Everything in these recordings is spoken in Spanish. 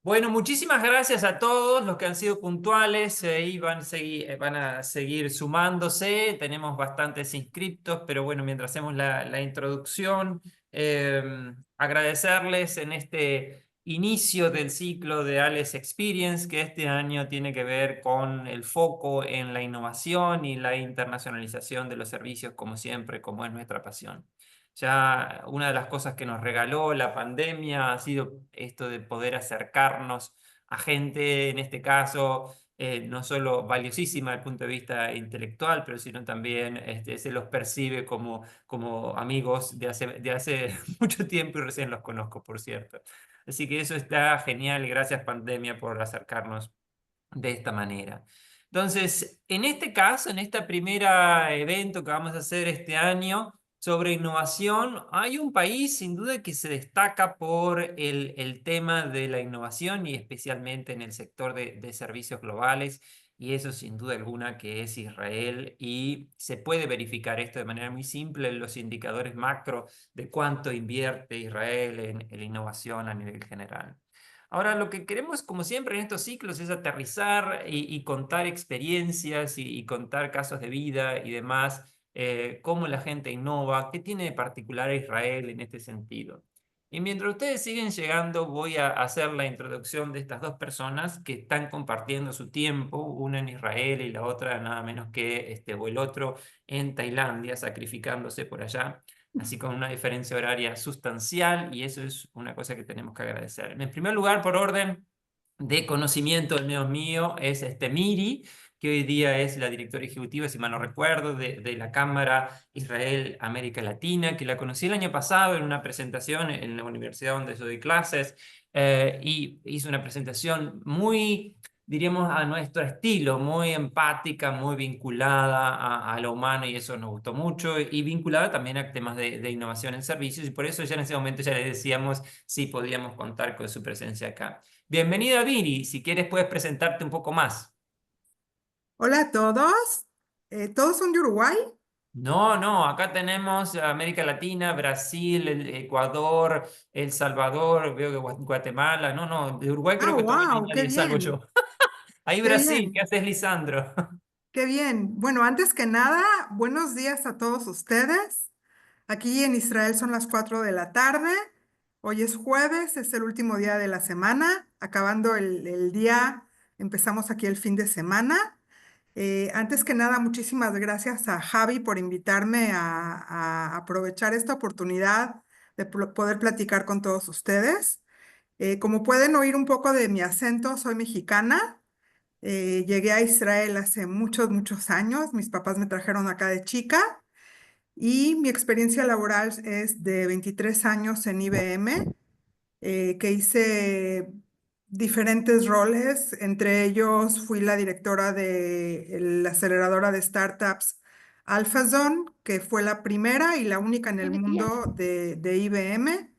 Bueno, muchísimas gracias a todos los que han sido puntuales y van a seguir sumándose. Tenemos bastantes inscriptos, pero bueno, mientras hacemos la introducción, agradecerles en este inicio del ciclo de Alex Experience, que este año tiene que ver con el foco en la innovación y la internacionalización de los servicios, como siempre, como es nuestra pasión. Ya una de las cosas que nos regaló la pandemia ha sido esto de poder acercarnos a gente, en este caso, no solo valiosísima desde el punto de vista intelectual, pero sino también se los percibe como amigos de hace mucho tiempo y recién los conozco, por cierto. Así que eso está genial. Gracias, pandemia, por acercarnos de esta manera. Entonces, en este caso, en este primer evento que vamos a hacer este año sobre innovación, hay un país sin duda que se destaca por el tema de la innovación y especialmente en el sector de servicios globales, y eso sin duda alguna que es Israel, y se puede verificar esto de manera muy simple en los indicadores macro de cuánto invierte Israel en innovación a nivel general. Ahora, lo que queremos, como siempre en estos ciclos, es aterrizar y contar experiencias y contar casos de vida y demás, cómo la gente innova, qué tiene de particular Israel en este sentido. Y mientras ustedes siguen llegando, voy a hacer la introducción de estas dos personas que están compartiendo su tiempo, una en Israel y la otra nada menos que, o el otro en Tailandia, sacrificándose por allá, así con una diferencia horaria sustancial, y eso es una cosa que tenemos que agradecer. En primer lugar, por orden de conocimiento del menos mío, es Miri, que hoy día es la directora ejecutiva, si mal no recuerdo, de la Cámara Israel América Latina, que la conocí el año pasado en una presentación en la universidad donde yo doy clases, y hizo una presentación muy, diríamos, a nuestro estilo, muy empática, muy vinculada a lo humano, y eso nos gustó mucho, y vinculada también a temas de innovación en servicios, y por eso ya en ese momento ya le decíamos si podíamos contar con su presencia acá. Bienvenida, Viri. Si quieres, puedes presentarte un poco más. Hola a todos. ¿Todos son de Uruguay? No, no, acá tenemos América Latina, Brasil, el Ecuador, El Salvador, veo que Guatemala. No, no, de Uruguay creo Ah, que todavía no hay wow, qué nadie, salvo yo. bien, Ahí qué Brasil, ¿qué bien, haces, Lisandro? qué bien. Bueno, antes que nada, buenos días a todos ustedes. Aquí en Israel son las 4 de la tarde. Hoy es jueves, es el último día de la semana. Acabando el día, empezamos aquí el fin de semana. Antes que nada, muchísimas gracias a Javi por invitarme a aprovechar esta oportunidad de poder platicar con todos ustedes. Como pueden oír un poco de mi acento, soy mexicana. Llegué a Israel hace muchos, muchos años. Mis papás me trajeron acá de chica y mi experiencia laboral es de 23 años en IBM, que hice diferentes roles. Entre ellos fui la directora de la aceleradora de startups AlphaZone, que fue la primera y la única en el mundo de IBM.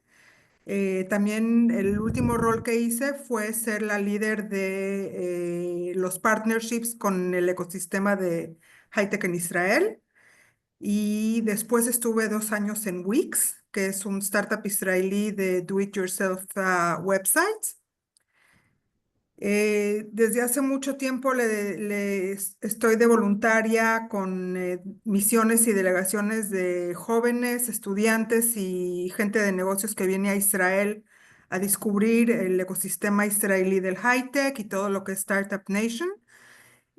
También el último rol que hice fue ser la líder de los partnerships con el ecosistema de Hightech en Israel. Y después estuve 2 años en Wix, que es un startup israelí de do-it-yourself websites. Desde hace mucho tiempo estoy de voluntaria con misiones y delegaciones de jóvenes, estudiantes y gente de negocios que viene a Israel a descubrir el ecosistema israelí del high-tech y todo lo que es Startup Nation.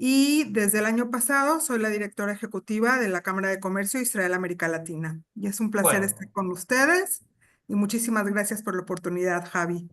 Y desde el año pasado soy la directora ejecutiva de la Cámara de Comercio Israel América Latina. Y es un placer estar Bueno, con ustedes y muchísimas gracias por la oportunidad, Javi.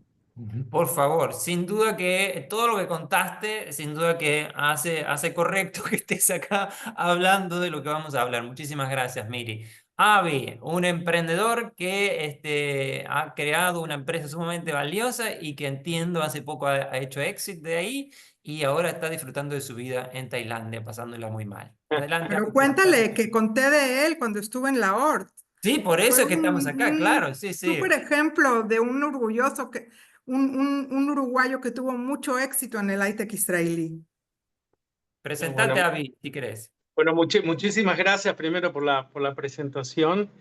por favor, sin duda que todo lo que contaste, sin duda que hace correcto que estés acá hablando de lo que vamos a hablar. Muchísimas gracias, Miri. Avi, un emprendedor que ha creado una empresa sumamente valiosa y que entiendo hace poco ha hecho éxito de ahí y ahora está disfrutando de su vida en Tailandia, pasándola muy mal. Adelante, Pero Avi, presentate. cuéntale que conté de él cuando estuve en la ORT. Sí, por Fue eso es que estamos acá, claro, un sí, sí. súper ejemplo de un orgulloso un uruguayo que tuvo mucho éxito en el high-tech israelí. Presentate, Bueno, Avi, si querés. bueno, muchísimas gracias primero por la presentación.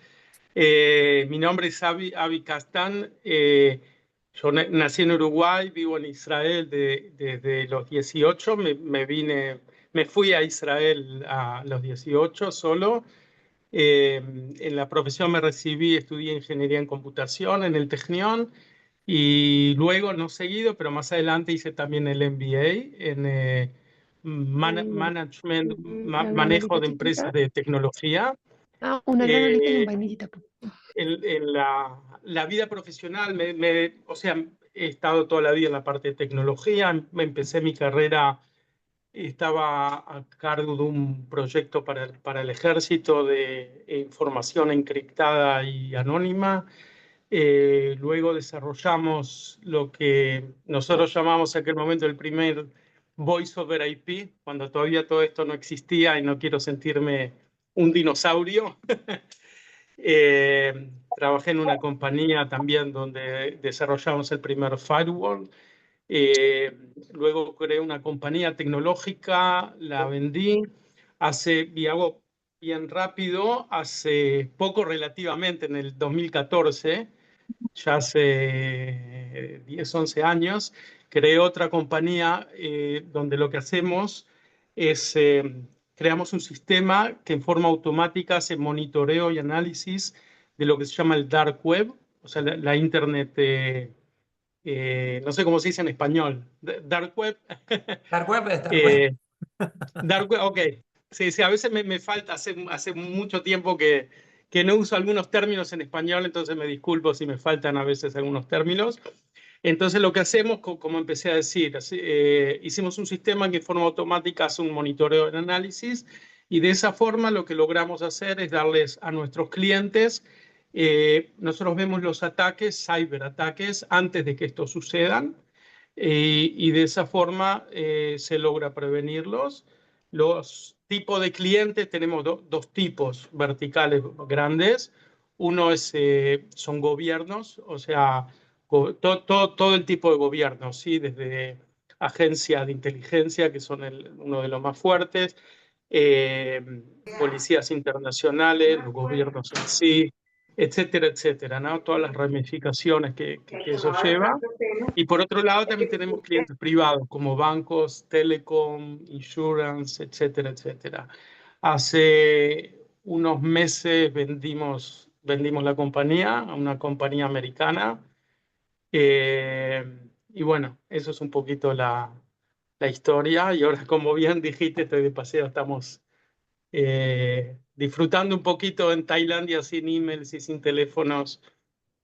Mi nombre es Avi Castán. Yo nací en Uruguay, vivo en Israel desde los 18, me fui a Israel a los 18 solo. En la profesión me recibí, estudié ingeniería en computación en el Technion y luego, no seguido, pero más adelante hice también el MBA en management, La manejo granolita de empresas chiquita. de tecnología. Ah, una granolita y un Eh, vainillita. en la vida profesional, o sea, he estado toda la vida en la parte de tecnología, me empecé mi carrera, estaba a cargo de un proyecto para el ejército de información encriptada y anónima. Luego desarrollamos lo que nosotros llamamos en aquel momento el primer Voice over IP, cuando todavía todo esto no existía y no quiero sentirme un dinosaurio. Trabajé en una compañía también donde desarrollamos el primer firewall. Luego creé una compañía tecnológica, la vendí y hago bien rápido, hace poco relativamente, en el 2014, ya hace 10, 11 años, creé otra compañía donde lo que hacemos es, creamos un sistema que en forma automática hace monitoreo y análisis de lo que se llama el dark web, o sea, la internet, no sé cómo se dice en español, dark web. Dark web es dark web. Eh, Dark web, ok. Sí, sí, a veces me falta, hace mucho tiempo que no uso algunos términos en español, entonces me disculpo si me faltan a veces algunos términos. Entonces lo que hacemos, como empecé a decir, hicimos un sistema que de forma automática hace un monitoreo de análisis y de esa forma lo que logramos hacer es darles a nuestros clientes, nosotros vemos los ataques, ciberataques, antes de que estos sucedan y de esa forma se logra prevenirlos. Los tipos de clientes, tenemos dos tipos verticales grandes. Uno son gobiernos, o sea, todo el tipo de gobiernos, ¿sí? Desde agencias de inteligencia, que son uno de los más fuertes, policías internacionales, los gobiernos en sí, etcétera, etcétera, ¿no? Todas las ramificaciones que eso lleva. Y por otro lado, también tenemos clientes privados como bancos, telecom, insurance, etcétera, etcétera. Hace unos meses vendimos la compañía a una compañía americana. Y bueno, eso es un poquito la historia. Y ahora, como bien dijiste, estoy de paseo, estamos disfrutando un poquito en Tailandia sin emails y sin teléfonos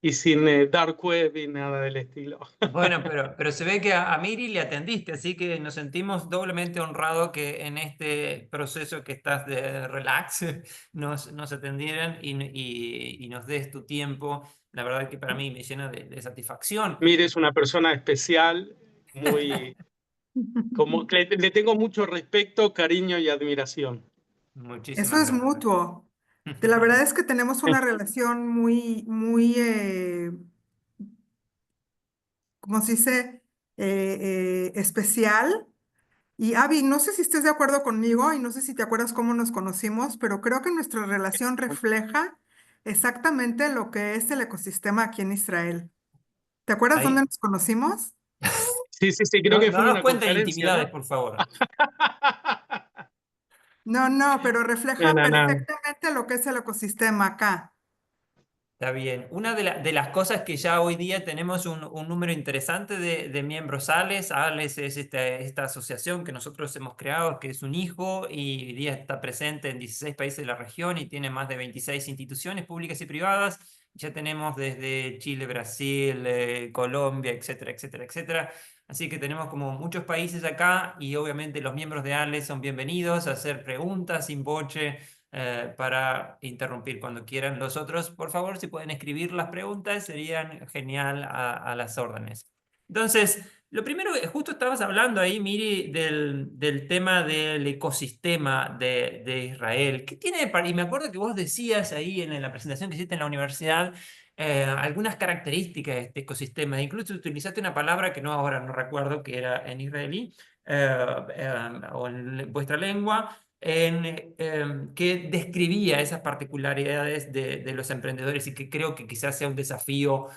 y sin dark web y nada del estilo. Bueno, pero se ve que a Miri le atendiste, así que nos sentimos doblemente honrados que en este proceso que estás de relax nos atendieran y nos des tu tiempo. La verdad que para mí me llena de satisfacción. Mire, es una persona especial, muy, como que le tengo mucho respeto, cariño y admiración. Eso Muchísimas es gracias. mutuo. La verdad es que tenemos una relación muy, ¿cómo se dice? Especial. Y Avi, no sé si estés de acuerdo conmigo y no sé si te acuerdas cómo nos conocimos, pero creo que nuestra relación refleja exactamente lo que es el ecosistema aquí en Israel. ¿Te acuerdas dónde Ahí. nos conocimos? Sí, sí, sí, creo No, que no fue en nos una cuentes conferencia, intimidades, ¿no? por favor. No, pero No, refleja no, no. perfectamente lo que es el ecosistema acá. Está bien. Una de las cosas que ya hoy día tenemos un número interesante de miembros ALES. ALES es esta asociación que nosotros hemos creado, que es un hijo y hoy día está presente en 16 países de la región y tiene más de 26 instituciones públicas y privadas. Ya tenemos desde Chile, Brasil, Colombia, etcétera, etcétera, etcétera. Así que tenemos como muchos países acá y obviamente los miembros de ALES son bienvenidos a hacer preguntas sin boche para interrumpir cuando quieran. Los otros, por favor, si pueden escribir las preguntas, serían genial a las órdenes. Entonces, lo primero, justo estabas hablando ahí, Miri, del tema del ecosistema de Israel. ¿Qué tiene y me acuerdo que vos decías ahí en la presentación que hiciste en la universidad, algunas características de este ecosistema. Incluso utilizaste una palabra que ahora no recuerdo, que era en israelí o en vuestra lengua, que describía esas particularidades de los emprendedores y que creo que quizás sea un desafío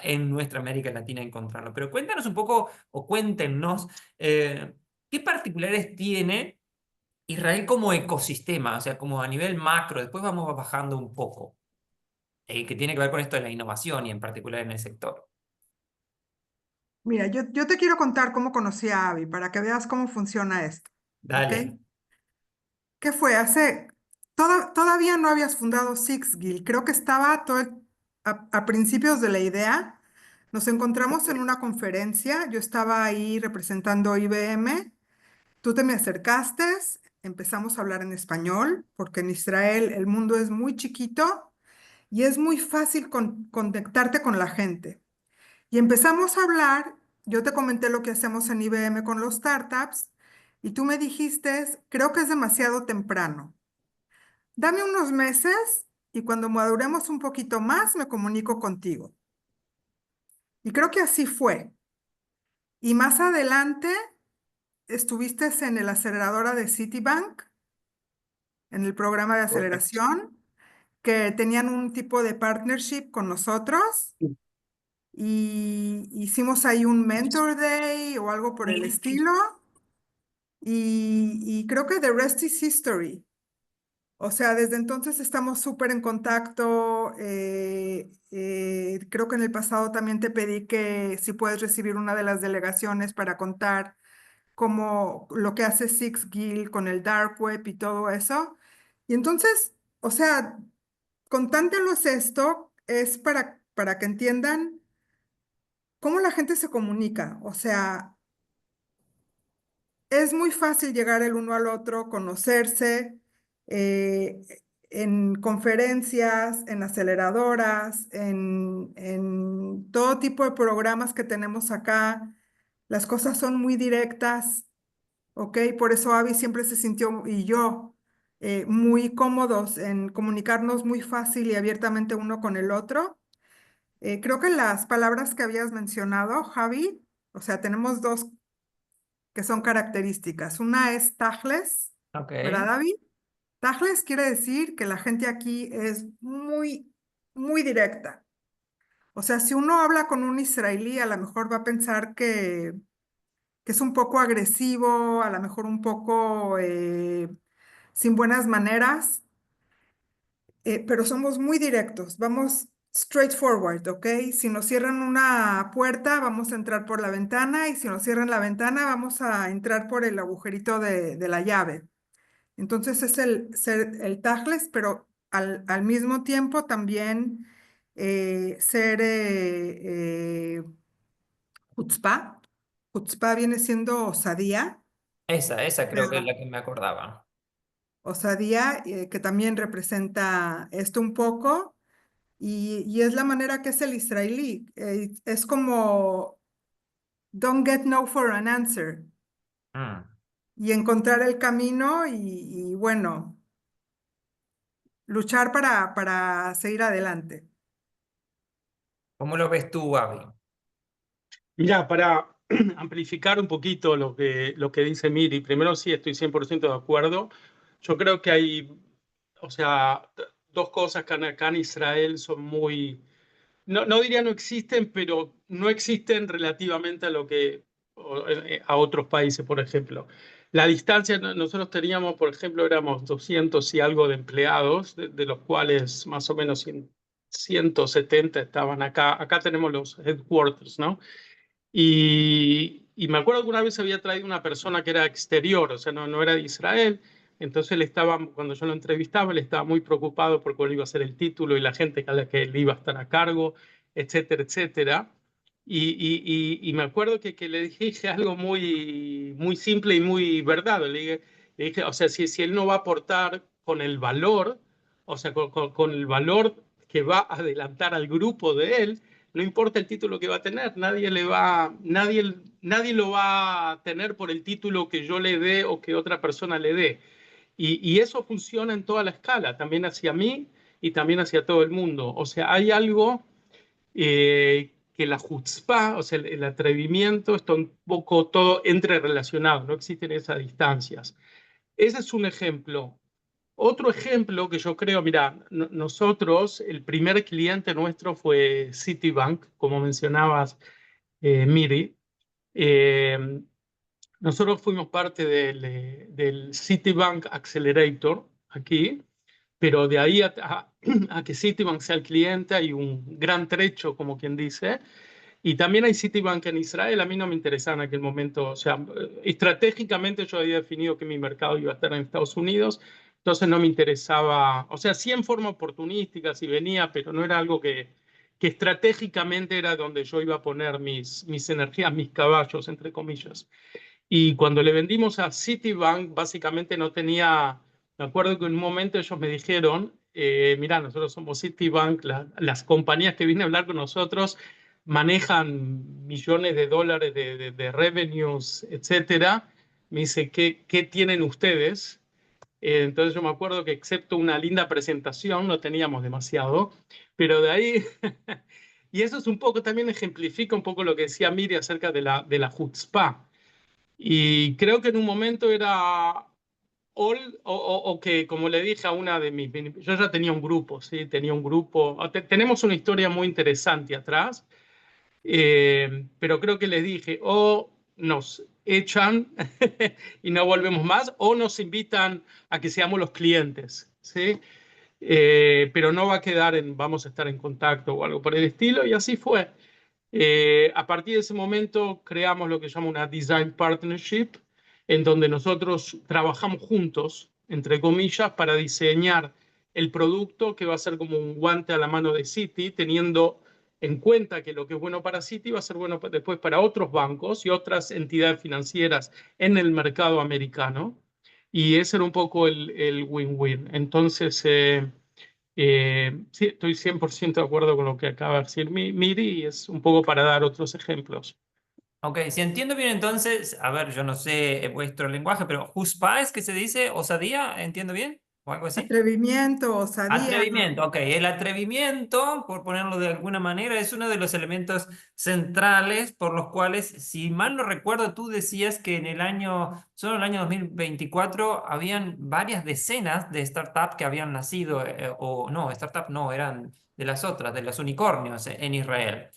en nuestra América Latina encontrarlo. Pero cuéntanos un poco, o cuéntenos, ¿qué particularidades tiene Israel como ecosistema? O sea, como a nivel macro, después vamos bajando un poco, que tiene que ver con esto de la innovación y en particular en el sector. Mira, yo te quiero contar cómo conocí a Avi para que veas cómo funciona esto, ¿ok? Dale. ¿Qué fue? Todavía no habías fundado Sixgill, creo que estaba a principios de la idea. Nos encontramos en una conferencia, yo estaba ahí representando IBM, tú te me acercaste, empezamos a hablar en español, porque en Israel el mundo es muy chiquito y es muy fácil conectarte con la gente. Y empezamos a hablar, yo te comenté lo que hacemos en IBM con los startups y tú me dijiste, creo que es demasiado temprano. Dame unos meses y cuando maduremos un poquito más me comunico contigo. Y creo que así fue. Y más adelante estuviste en el aceleradora de Citibank, en el programa de Correcto. aceleración, que tenían un tipo de partnership con nosotros y hicimos ahí un mentor day o algo por el estilo. Y creo que the rest is history. O sea, desde entonces estamos súper en contacto. Creo que en el pasado también te pedí que si puedes recibir una de las delegaciones para contar cómo lo que hace Six Guild con el Dark Web y todo eso. Y entonces, o sea, contándolos esto es para que entiendan cómo la gente se comunica. O sea, es muy fácil llegar el uno al otro, conocerse eh, en conferencias, en aceleradoras, en todo tipo de programas que tenemos acá. Las cosas son muy directas, ¿ok? Por eso Avi siempre se sintió, y yo, muy cómodos en comunicarnos muy fácil y abiertamente uno con el otro. Creo que las palabras que habías mencionado, Javi, o sea, tenemos dos que son características. Una es tajles, Ok. ¿verdad, David? Tajles quiere decir que la gente aquí es muy, muy directa. O sea, si uno habla con un israelí, a lo mejor va a pensar que es un poco agresivo, a lo mejor un poco sin buenas maneras, pero somos muy directos, vamos straight forward, ¿ok? Si nos cierran una puerta, vamos a entrar por la ventana y si nos cierran la ventana, vamos a entrar por el agujerito de la llave. Entonces es el tajles, pero al mismo tiempo también ser jutzpah. Jutzpah viene siendo osadía, o Esa creo que es sea, la que me acordaba. osadía que también representa esto un poco. Y es la manera que es el israelí. Es como, don't get no for an answer. Mm. Y encontrar el camino y bueno, luchar para seguir adelante. ¿Cómo lo ves tú, Gaby? Mira, para amplificar un poquito lo que dice Miri, primero sí estoy 100% de acuerdo. Yo creo que hay, o sea, dos cosas que acá en Israel son muy, no diría no existen, pero no existen relativamente a lo que a otros países, por ejemplo. La distancia, nosotros teníamos, por ejemplo, éramos 200 y algo de empleados, de los cuales más o menos 170 estaban acá. Acá tenemos los headquarters, ¿no? Y me acuerdo que una vez había traído una persona que era exterior, o sea, no era de Israel. Entonces él estaba, cuando yo lo entrevistaba, él estaba muy preocupado por cuál iba a ser el título y la gente a la que él iba a estar a cargo, etcétera, etcétera. Y me acuerdo que le dije algo muy simple y muy verdad. Le dije, o sea, si él no va a aportar con el valor, o sea, con el valor que va a adelantar al grupo de él, no importa el título que va a tener, nadie lo va a tener por el título que yo le dé o que otra persona le dé. Y eso funciona en toda la escala, también hacia mí y también hacia todo el mundo. O sea, hay algo que la chutzpah, o sea, el atrevimiento, está un poco todo entre relacionado, no existen esas distancias. ese es un ejemplo. Otro ejemplo que yo creo, mira, nosotros, el primer cliente nuestro fue Citibank, como mencionabas, Miri. Eh, Nosotros fuimos parte del Citibank Accelerator aquí, pero de ahí a que Citibank sea el cliente hay un gran trecho, como quien dice. Y también hay Citibank en Israel. A mí no me interesaba en aquel momento. O sea, estratégicamente yo había definido que mi mercado iba a estar en Estados Unidos. Entonces no me interesaba. O sea, sí en forma oportunística, si venía, pero no era algo que estratégicamente era donde yo iba a poner mis energías, mis caballos, entre comillas. Y cuando le vendimos a Citibank, básicamente no tenía. Me acuerdo que en un momento ellos me dijeron, mira, nosotros somos Citibank, las compañías que vienen a hablar con nosotros manejan millones de dólares de revenues, etcétera. Me dice, ¿qué tienen ustedes? Entonces yo me acuerdo que excepto una linda presentación no teníamos demasiado, pero de ahí, y eso es un poco, también ejemplifica un poco lo que decía Miri acerca de la chutzpah. Y creo que en un momento era o que, como le dije a una de yo ya tenía un grupo, ¿sí? Tenía un grupo, tenemos una historia muy interesante atrás, pero creo que les dije, o nos echan y no volvemos más, o nos invitan a que seamos los clientes, ¿sí? Pero no va a quedar vamos a estar en contacto o algo por el estilo, y así fue. A partir de ese momento creamos lo que se llama una Design Partnership, en donde nosotros trabajamos juntos, entre comillas, para diseñar el producto que va a ser como un guante a la mano de Citi, teniendo en cuenta que lo que es bueno para Citi va a ser bueno después para otros bancos y otras entidades financieras en el mercado americano. Y ese era un poco el win-win. Entonces, sí, estoy 100% de acuerdo con lo que acaba de decir Miri, y es un poco para dar otros ejemplos. Ok, si entiendo bien entonces, a ver, yo no sé vuestro lenguaje, pero juspá es que se dice osadía, ¿entiendo bien? ¿O algo así? Atrevimiento, osadía. Atrevimiento, ok. El atrevimiento, por ponerlo de alguna manera, es uno de los elementos centrales por los cuales, si mal no recuerdo, tú decías que solo en el año 2024, habían varias decenas de startups que habían nacido, o no, startups no, eran de las otras, de los unicornios en Israel.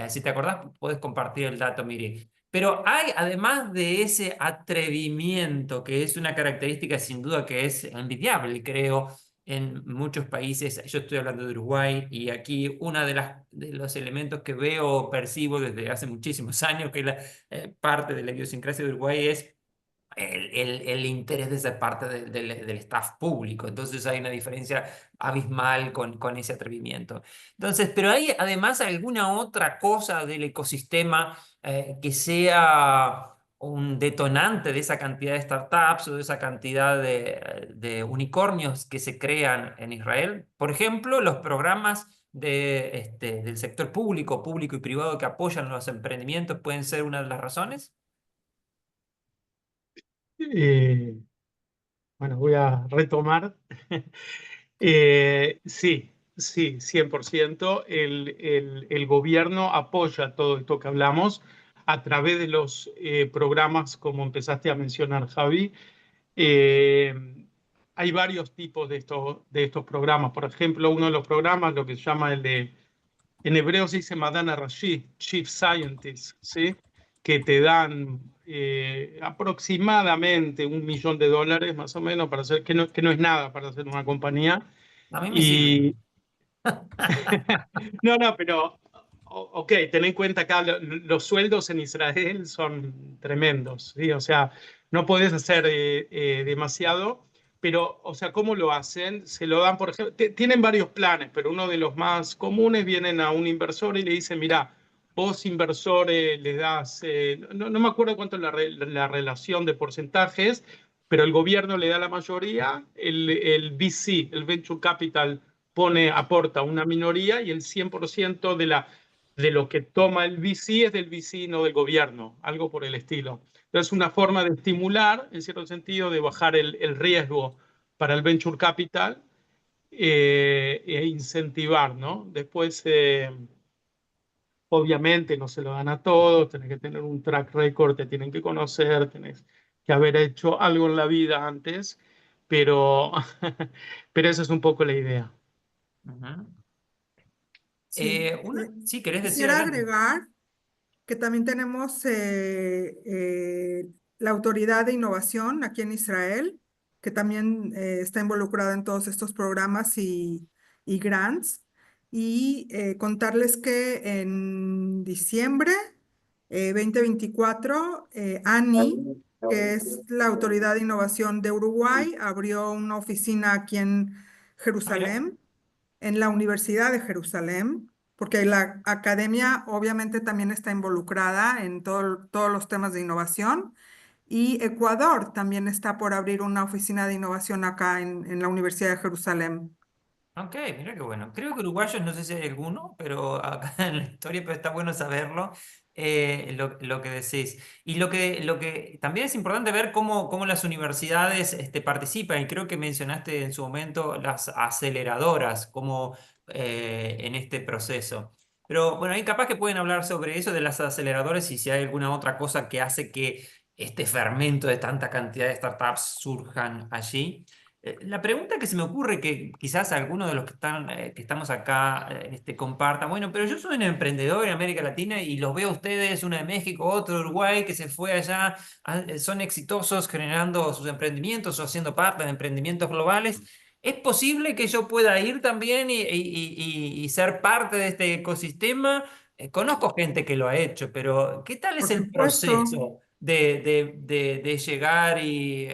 Si te acordás, puedes compartir el dato, Miri. Pero hay, además de ese atrevimiento, que es una característica sin duda que es envidiable, creo en muchos países. Yo estoy hablando de Uruguay y aquí uno de los elementos que veo, percibo desde hace muchísimos años, que es parte de la idiosincrasia de Uruguay, es el interés de ser parte del staff público. Entonces hay una diferencia abismal con ese atrevimiento. Entonces, pero hay además alguna otra cosa del ecosistema que sea un detonante de esa cantidad de startups o de esa cantidad de unicornios que se crean en Israel. Por ejemplo, los programas del sector público, público y privado que apoyan los emprendimientos pueden ser una de las razones. Eh, bueno, voy a retomar. Sí, sí, 100%. El gobierno apoya todo esto que hablamos a través de los programas, como empezaste a mencionar, Javi. Eh, Hay varios tipos de estos programas. Por ejemplo, uno de los programas, lo que se llama en hebreo se dice Madana Rashi, Chief Scientist, ¿sí? Que te dan aproximadamente $1 millón más o menos para hacer, que no es nada para hacer una compañía. A mí me sirve. Y no, no, pero ok, ten en cuenta acá los sueldos en Israel son tremendos, ¿sí? O sea, no puedes hacer demasiado, pero, o sea, ¿cómo lo hacen? Se lo dan, por ejemplo, tienen varios planes, pero uno de los más comunes vienen a un inversor y le dicen, mira, vos inversor le das, no me acuerdo cuánto es la relación de porcentajes, pero el gobierno le da la mayoría, el VC, el Venture Capital aporta una minoría y el 100% de lo que toma el VC es del VC, no del gobierno, algo por el estilo. Entonces, una forma de estimular, en cierto sentido, de bajar el riesgo para el venture capital e incentivar, ¿no? Después, obviamente, no se lo dan a todos, tenés que tener un track record, te tienen que conocer, que haber hecho algo en la vida antes, pero, pero esa es un poco la idea. Ujú. Sí, Sí, ¿querés decir quisiera adelante? agregar que también tenemos la Autoridad de Innovación aquí en Israel, que también está involucrada en todos estos programas y grants. Y contarles que en diciembre 2024, ANI, que es la Autoridad de Innovación de Uruguay, abrió una oficina aquí en Ah, mira. Jerusalén, en la Universidad de Jerusalén, porque la academia obviamente también está involucrada en todos los temas de innovación. Y Ecuador también está por abrir una oficina de innovación acá en la Universidad de Jerusalén. Ok, mira qué bueno. Creo que uruguayos, no sé si hay alguno, pero acá en la historia, pero está bueno saberlo, lo que decís. Y lo que también es importante ver cómo las universidades participan, y creo que mencionaste en su momento las aceleradoras, como en este proceso. Pero bueno, ahí capaz que pueden hablar sobre eso de las aceleradoras y si hay alguna otra cosa que hace que este fermento de tanta cantidad de startups surjan allí. La pregunta que se me ocurre, que quizás algunos de los que están, que estamos acá, compartan, bueno, pero yo soy un emprendedor en América Latina y los veo a ustedes, uno de México, otro de Uruguay, que se fue allá, son exitosos generando sus emprendimientos o haciendo parte de emprendimientos globales. ¿Es posible que yo pueda ir también y ser parte de este ecosistema? Conozco gente que lo ha hecho, pero ¿qué tal es Por el supuesto, proceso de llegar y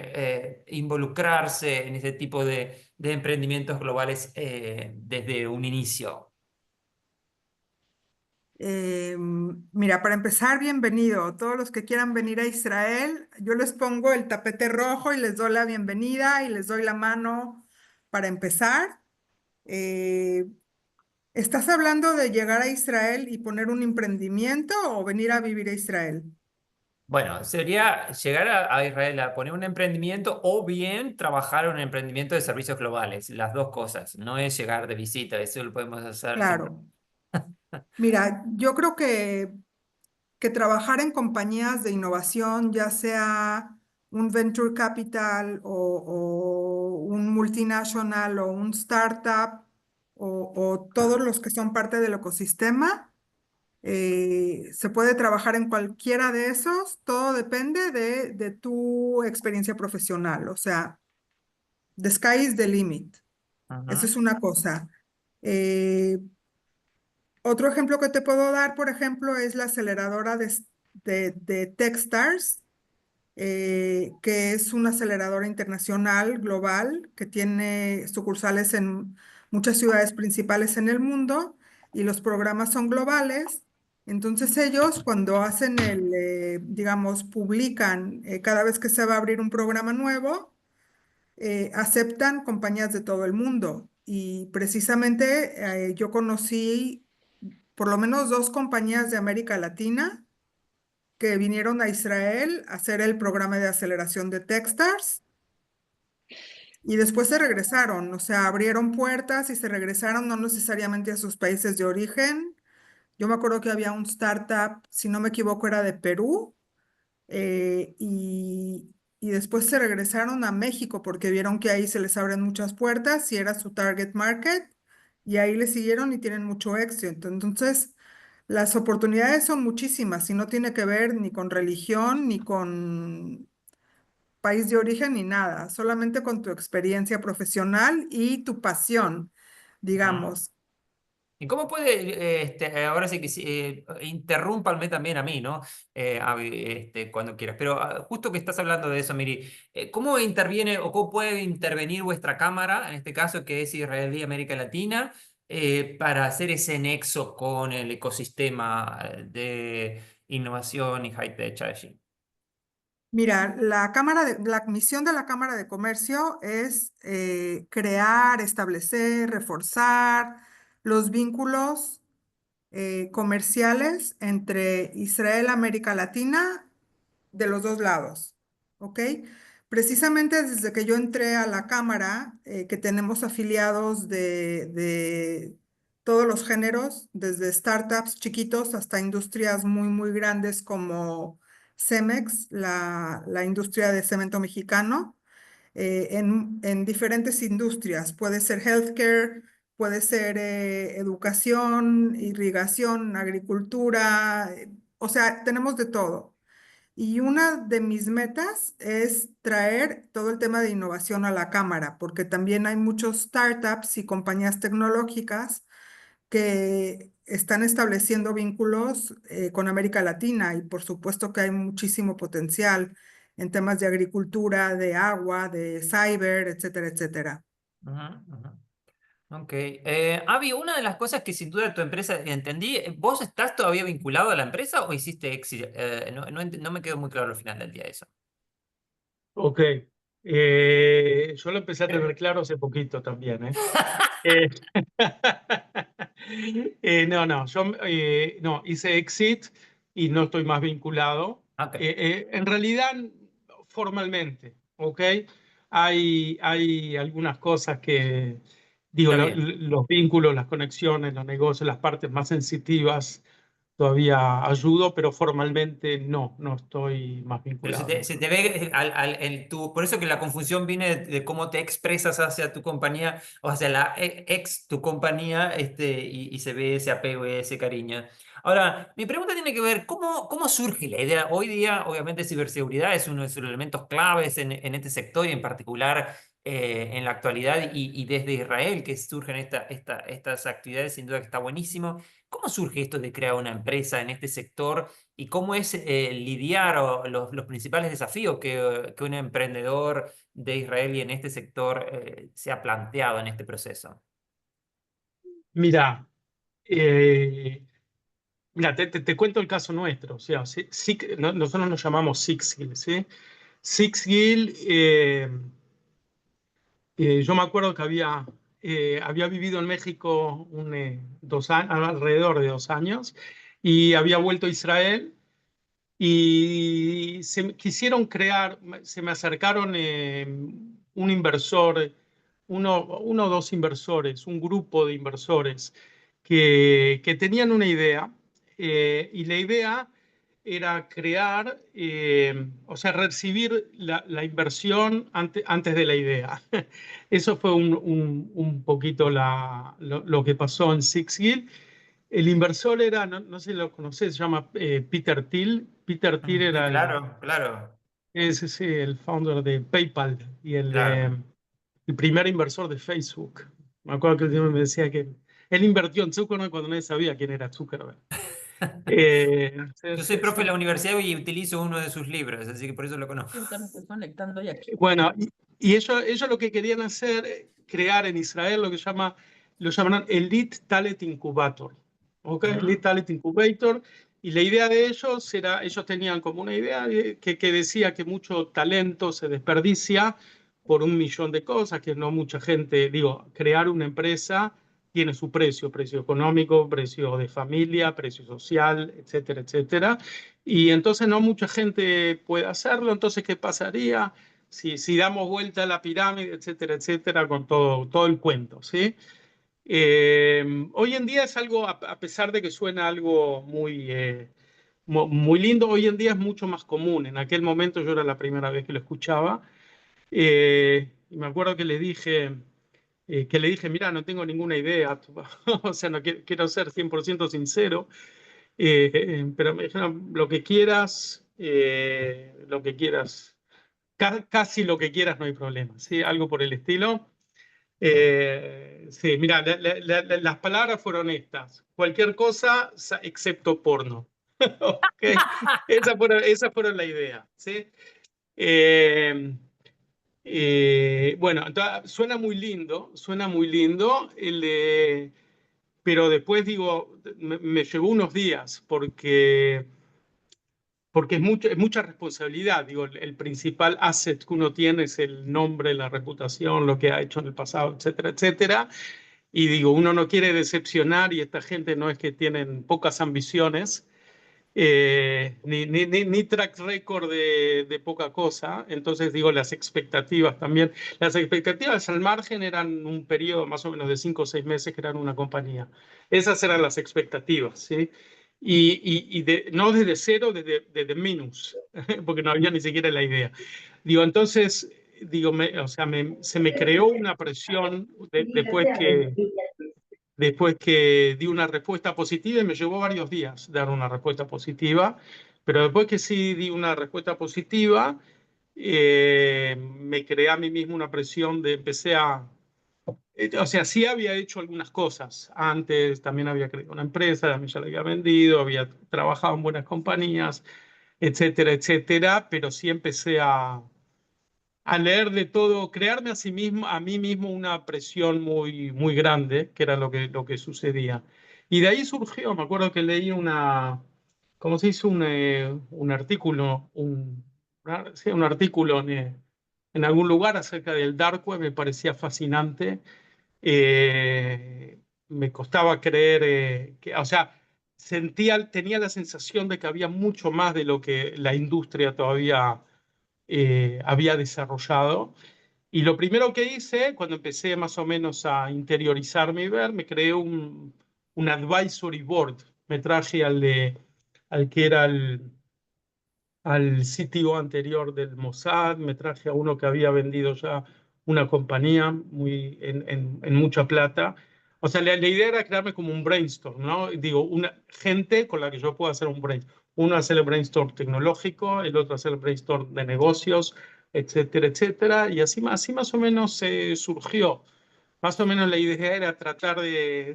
involucrarse en ese tipo de emprendimientos globales desde un inicio? mira, para empezar, bienvenido. Todos los que quieran venir a Israel, yo les pongo el tapete rojo y les doy la bienvenida y les doy la mano para empezar. Eh, ¿Estás hablando de llegar a Israel y poner un emprendimiento o venir a vivir a Israel? Bueno, sería llegar a Israel a poner un emprendimiento o bien trabajar en un emprendimiento de servicios globales, las dos cosas. No es llegar de visita, eso lo podemos hacer sin Claro. Mira, yo creo que trabajar en compañías de innovación, ya sea un venture capital o un multinacional o un startup o todos los que son parte del ecosistema, se puede trabajar en cualquiera de esos, todo depende de tu experiencia profesional, o sea, the sky is the limit. Esa problema. es una cosa. Eh, Otro ejemplo que te puedo dar, por ejemplo, es la aceleradora de Techstars, que es una aceleradora internacional, global, que tiene sucursales en muchas ciudades principales en el mundo y los programas son globales. Entonces ellos cuando hacen digamos, publican cada vez que se va a abrir un programa nuevo, aceptan compañías de todo el mundo. Y precisamente yo conocí por lo menos dos compañías de América Latina que vinieron a Israel a hacer el programa de aceleración de Techstars y después se regresaron, o sea, abrieron puertas y se regresaron no necesariamente a sus países de origen. Yo me acuerdo que había un startup, si no me equivoco, era de Perú, eh, y, y después se regresaron a México porque vieron que ahí se les abren muchas puertas y era su target market y ahí le siguieron y tienen mucho éxito. Entonces, las oportunidades son muchísimas y no tiene que ver ni con religión, ni con país de origen, ni nada, solamente con tu experiencia profesional y tu pasión, Ujú. digamos. ¿Y cómo puede, ahora sí que sí, interrúmpanme también a mí, ¿no? Cuando quieras. Pero justo que estás hablando de eso, Miri, ¿cómo interviene o cómo puede intervenir vuestra cámara, en este caso que es Israelí América Latina, para hacer ese nexo con el ecosistema de innovación y high-tech allí? Mira, la misión de la Cámara de Comercio es crear, establecer, reforzar los vínculos comerciales entre Israel y América Latina de los dos lados, ¿ok? Precisamente desde que yo entré a la Cámara, que tenemos afiliados de todos los géneros, desde startups chiquitos hasta industrias muy, muy grandes como Cemex, la industria de cemento mexicano, en diferentes industrias. Puede ser healthcare, puede ser educación, irrigación, agricultura, o sea, tenemos de todo. Y una de mis metas es traer todo el tema de innovación a la cámara, porque también hay muchos startups y compañías tecnológicas que están estableciendo vínculos con América Latina y por supuesto que hay muchísimo potencial en temas de agricultura, de agua, de cyber, etcétera, etcétera. Ujú, ujú. Ok. Avi, una de las cosas que sin duda tu empresa, entendí, ¿vos estás todavía vinculado a la empresa o hiciste exit? No me quedó muy claro al final del día eso. Ok. Yo lo empecé a tener claro hace poquito también, ¿eh? Eh, no, yo no, hice exit y no estoy más vinculado. Ok, En realidad, formalmente, ¿ok? Hay algunas cosas que, digo, está bien. los vínculos, las conexiones, los negocios, las partes más sensitivas, todavía ayudo, pero formalmente no estoy más Pero vinculado. se te ve por eso que la confusión viene de cómo te expresas hacia tu compañía o hacia la ex tu compañía, y se ve ese apego y ese cariño. Ahora, mi pregunta tiene que ver, ¿cómo surge la idea? Hoy día, obviamente, ciberseguridad es uno de sus elementos claves en este sector y en particular en la actualidad y desde Israel que surgen estas actividades, sin duda que está buenísimo. ¿Cómo surge esto de crear una empresa en este sector? ¿Y cómo es lidiar o los principales desafíos que un emprendedor de Israel y en este sector se ha planteado en este proceso? Mira, mira, te cuento el caso nuestro. O sea, nosotros nos llamamos Sixgill, ¿sí? Sixgill, yo me acuerdo que había vivido en México 2 años, alrededor de 2 años, y había vuelto a Israel y quisieron crear, se me acercaron un inversor, uno o dos inversores, un grupo de inversores que tenían una idea, y la idea era crear, o sea, recibir la inversión antes de la idea. Eso fue un poquito lo que pasó en Sixgill. El inversor era, no sé si lo conoces, se llama Peter Thiel. Peter Thiel Sí, era claro, claro, sí, el founder de PayPal y claro. el primer inversor de Facebook. Me acuerdo que el tío me decía que él invirtió en Zuckerberg cuando nadie sabía quién era Zuckerberg. Sí, Yo soy sí, profe de sí. la universidad y utilizo uno de sus libros, así que por eso lo conozco. Yo también estoy conectando y aquí. Bueno, y ellos lo que querían hacer, crear en Israel lo que lo llamaron Elite Talent Incubator. ¿Ok? Elite Ujú. Talent Incubator. Y la idea de ellos era, ellos tenían como una idea que decía que mucho talento se desperdicia por 1 millón de cosas, que no mucha gente, digo, crear una empresa tiene su precio, precio económico, precio de familia, precio social, etcétera, etcétera. Y entonces no mucha gente puede hacerlo. Entonces, ¿qué pasaría si damos vuelta a la pirámide, etcétera, etcétera, con todo el cuento, ¿sí? Hoy en día es algo, a pesar de que suena algo muy lindo, hoy en día es mucho más común. En aquel momento yo era la primera vez que lo escuchaba. Y me acuerdo que le dije, mira, no tengo ninguna idea, o sea, no quiero ser 100% sincero. Pero me dijeron, lo que quieras, casi lo que quieras, no hay problema, ¿sí? Algo por el estilo. Sí, mira, las palabras fueron estas, cualquier cosa excepto porno. Ok, esa fueron la idea, ¿sí? Eh, bueno, suena muy lindo, pero después digo, me llevó unos días porque es mucha responsabilidad. Digo, el principal asset que uno tiene es el nombre, la reputación, lo que ha hecho en el pasado, etcétera, etcétera. Y digo, uno no quiere decepcionar y esta gente no es que tienen pocas ambiciones, ni track record de poca cosa. Entonces digo, las expectativas también. Las expectativas al margen eran un periodo más o menos de 5 o 6 meses que eran una compañía. Esas eran las expectativas, ¿sí? no desde cero, desde minus, porque no había ni siquiera la idea. Digo, entonces, digo, o sea, se me creó una presión después que di una respuesta positiva, y me llevó varios días dar una respuesta positiva, pero después que sí di una respuesta positiva, me creé a mí mismo una presión empecé a... O sea, sí había hecho algunas cosas antes, también había creado una empresa, también ya la había vendido, había trabajado en buenas compañías, etcétera, etcétera, pero sí empecé a leer de todo, crearme a mí mismo una presión muy, muy grande, que era lo que sucedía. Y de ahí surgió, me acuerdo que leí ¿cómo se dice? Un artículo, sí, un artículo en algún lugar acerca del dark web, me parecía fascinante. Me costaba creer o sea, tenía la sensación de que había mucho más de lo que la industria todavía había desarrollado. Y lo primero que hice, cuando empecé más o menos a interiorizarme y ver, me creé un advisory board. Me traje al que era al CTO anterior del Mossad, me traje a uno que había vendido ya una compañía en mucha plata. O sea, la idea era crearme como un brainstorm, ¿no? Digo, una gente con la que yo pueda hacer un brainstorm. Uno hacer el brainstorm tecnológico, el otro hacer el brainstorm de negocios, etcétera, etcétera. Y así más o menos surgió. Más o menos la idea era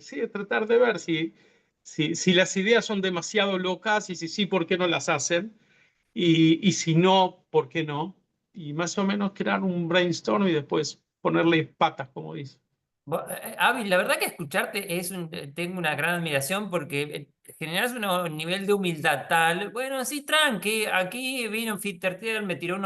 sí, tratar de ver si las ideas son demasiado locas y si sí, ¿por qué no las hacen? Y si no, ¿por qué no? Y más o menos crear un brainstorm y después ponerle patas, como dice. Avi, la verdad que escucharte tengo una gran admiración porque generas un nivel de humildad tal. Bueno, sí, tranqui, aquí vino Peter Thiel, me tiró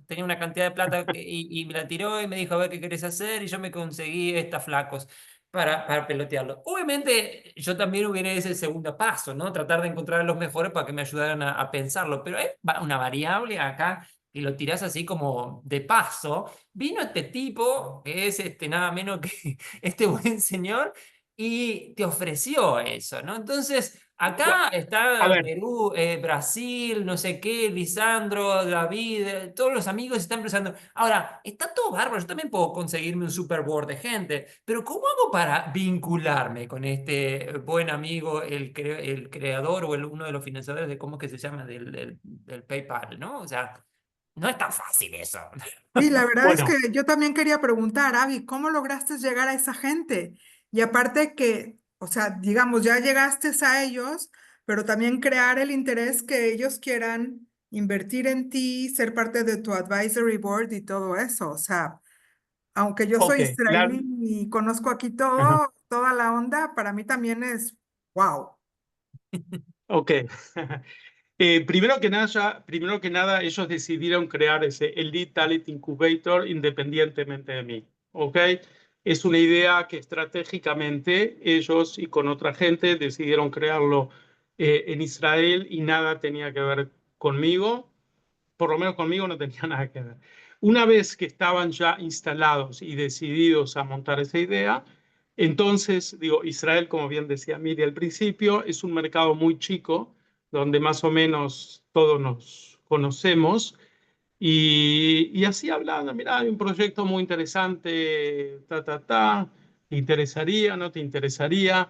tenía una cantidad de plata y me la tiró y me dijo, a ver qué querés hacer, y yo me conseguí estas flacos para pelotearlo. Obviamente, yo también hubiera ese segundo paso, ¿no? Tratar de encontrar a los mejores para que me ayudaran a pensarlo, pero hay una variable acá y lo tirás así como de paso. Vino este tipo, que es nada menos que este buen señor, y te ofreció eso, ¿no? Entonces, Bueno, acá a está ver, Perú, Brasil, no sé qué, Lisandro, David, todos los amigos están empezando. Ahora, está todo bárbaro, yo también puedo conseguirme un super board de gente, pero ¿cómo hago para vincularme con este buen amigo, el creador o uno de los financiadores de, ¿cómo es que se llama? Del PayPal, ¿no? O sea, no es tan fácil eso. Sí, la verdad es que bueno, yo también quería preguntar, Avi, ¿cómo lograste llegar a esa gente? Y aparte que, o sea, digamos, ya llegaste a ellos, pero también crear el interés que ellos quieran invertir en ti, ser parte de tu advisory board y todo eso. O sea, aunque yo ok, soy israelí y conozco aquí ajá, todo, toda la onda, para mí también es wow. ok. Primero que nada, ellos decidieron crear ese Elite Talent Incubator independientemente de mí, ¿ok? Es una idea que estratégicamente ellos y con otra gente decidieron crearlo en Israel y nada tenía que ver conmigo, por lo menos conmigo no tenía nada que ver. Una vez que estaban ya instalados y decididos a montar esa idea, entonces, digo, Israel, como bien decía Miri al principio, es un mercado muy chico, donde más o menos todos nos conocemos. Y así hablando, mira, hay un proyecto muy interesante, ¿te interesaría, no te interesaría?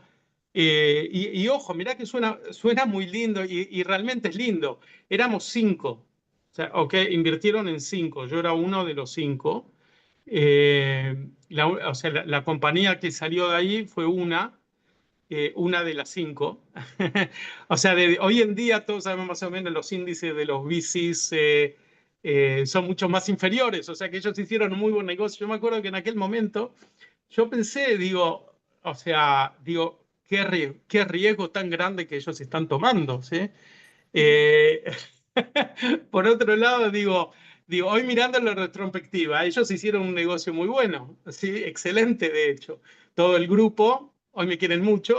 Ojo, mira que suena muy lindo y realmente es lindo. Éramos cinco, o sea, ok, invirtieron en cinco, yo era uno de los cinco. O sea, la compañía que salió de ahí fue una de las cinco. O sea, hoy en día todos sabemos más o menos los índices de los VCs son mucho más inferiores, o sea que ellos hicieron un muy buen negocio. Yo me acuerdo que en aquel momento yo pensé, digo, o sea, digo, qué riesgo tan grande que ellos están tomando, ¿sí? Eh, por otro lado, hoy mirando la retrospectiva, ellos hicieron un negocio muy bueno, ¿sí? Excelente, de hecho. Todo el grupo, hoy me quieren mucho,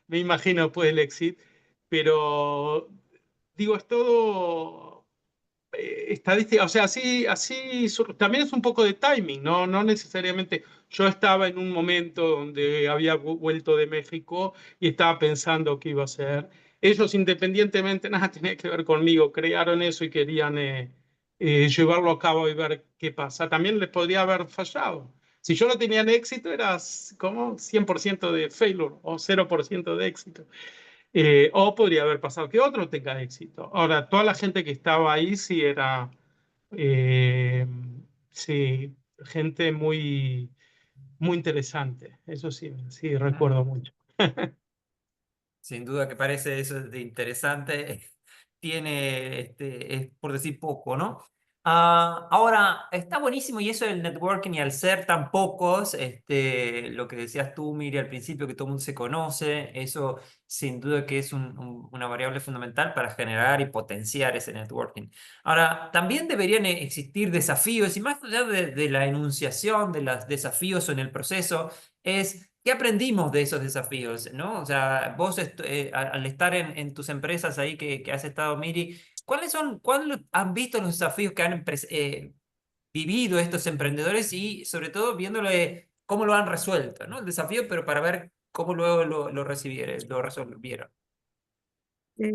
me imagino después del éxito, pero digo, es todo, estadística, o sea, también es un poco de timing, ¿no? No necesariamente yo estaba en un momento donde había vuelto de México y estaba pensando qué iba a hacer. Ellos independientemente, nada tenía que ver conmigo, crearon eso y querían llevarlo a cabo y ver qué pasa. También les podría haber fallado. Si yo no tenía éxito, era como 100% de failure o 0% de éxito. O podría haber pasado que otro tenga éxito. Ahora, toda la gente que estaba ahí sí era, eh, sí, gente muy, muy interesante. Eso sí, sí, recuerdo Mm. mucho. Sin duda que parece eso de interesante. Tiene, es por decir poco, ¿no? Ahora, está buenísimo y eso del networking y al ser tan pocos, lo que decías tú, Miri, al principio, que todo el mundo se conoce, eso sin duda que es una variable fundamental para generar y potenciar ese networking. Ahora, también deberían existir desafíos y más allá de la enunciación de los desafíos en el proceso, es ¿qué aprendimos de esos desafíos? ¿No? O sea, vos al estar en tus empresas ahí que has estado, Miri, cuáles han visto los desafíos que han vivido estos emprendedores y sobre todo viéndolo cómo lo han resuelto, ¿no? El desafío, pero para ver cómo luego lo resolvieron. Eh,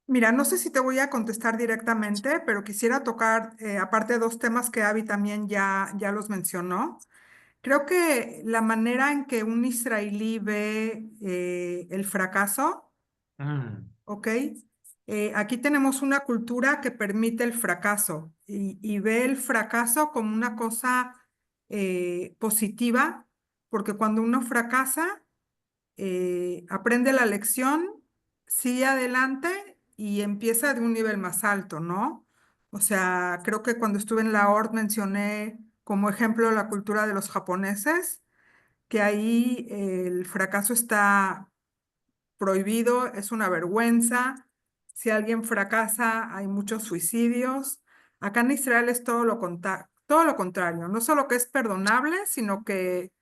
Mira, no sé si te voy a contestar directamente, pero quisiera tocar, aparte, dos temas que Abby también ya los mencionó. Creo que la manera en que un israelí ve el fracaso, Mm, ¿ok? Aquí tenemos una cultura que permite el fracaso y ve el fracaso como una cosa positiva, porque cuando uno fracasa, aprende la lección, sigue adelante y empieza de un nivel más alto, ¿no? O sea, creo que cuando estuve en la ORD mencioné como ejemplo la cultura de los japoneses, que ahí el fracaso está prohibido, es una vergüenza. Si alguien fracasa, hay muchos suicidios. Acá en Israel es todo lo contrario, no solo que es perdonable, sino que,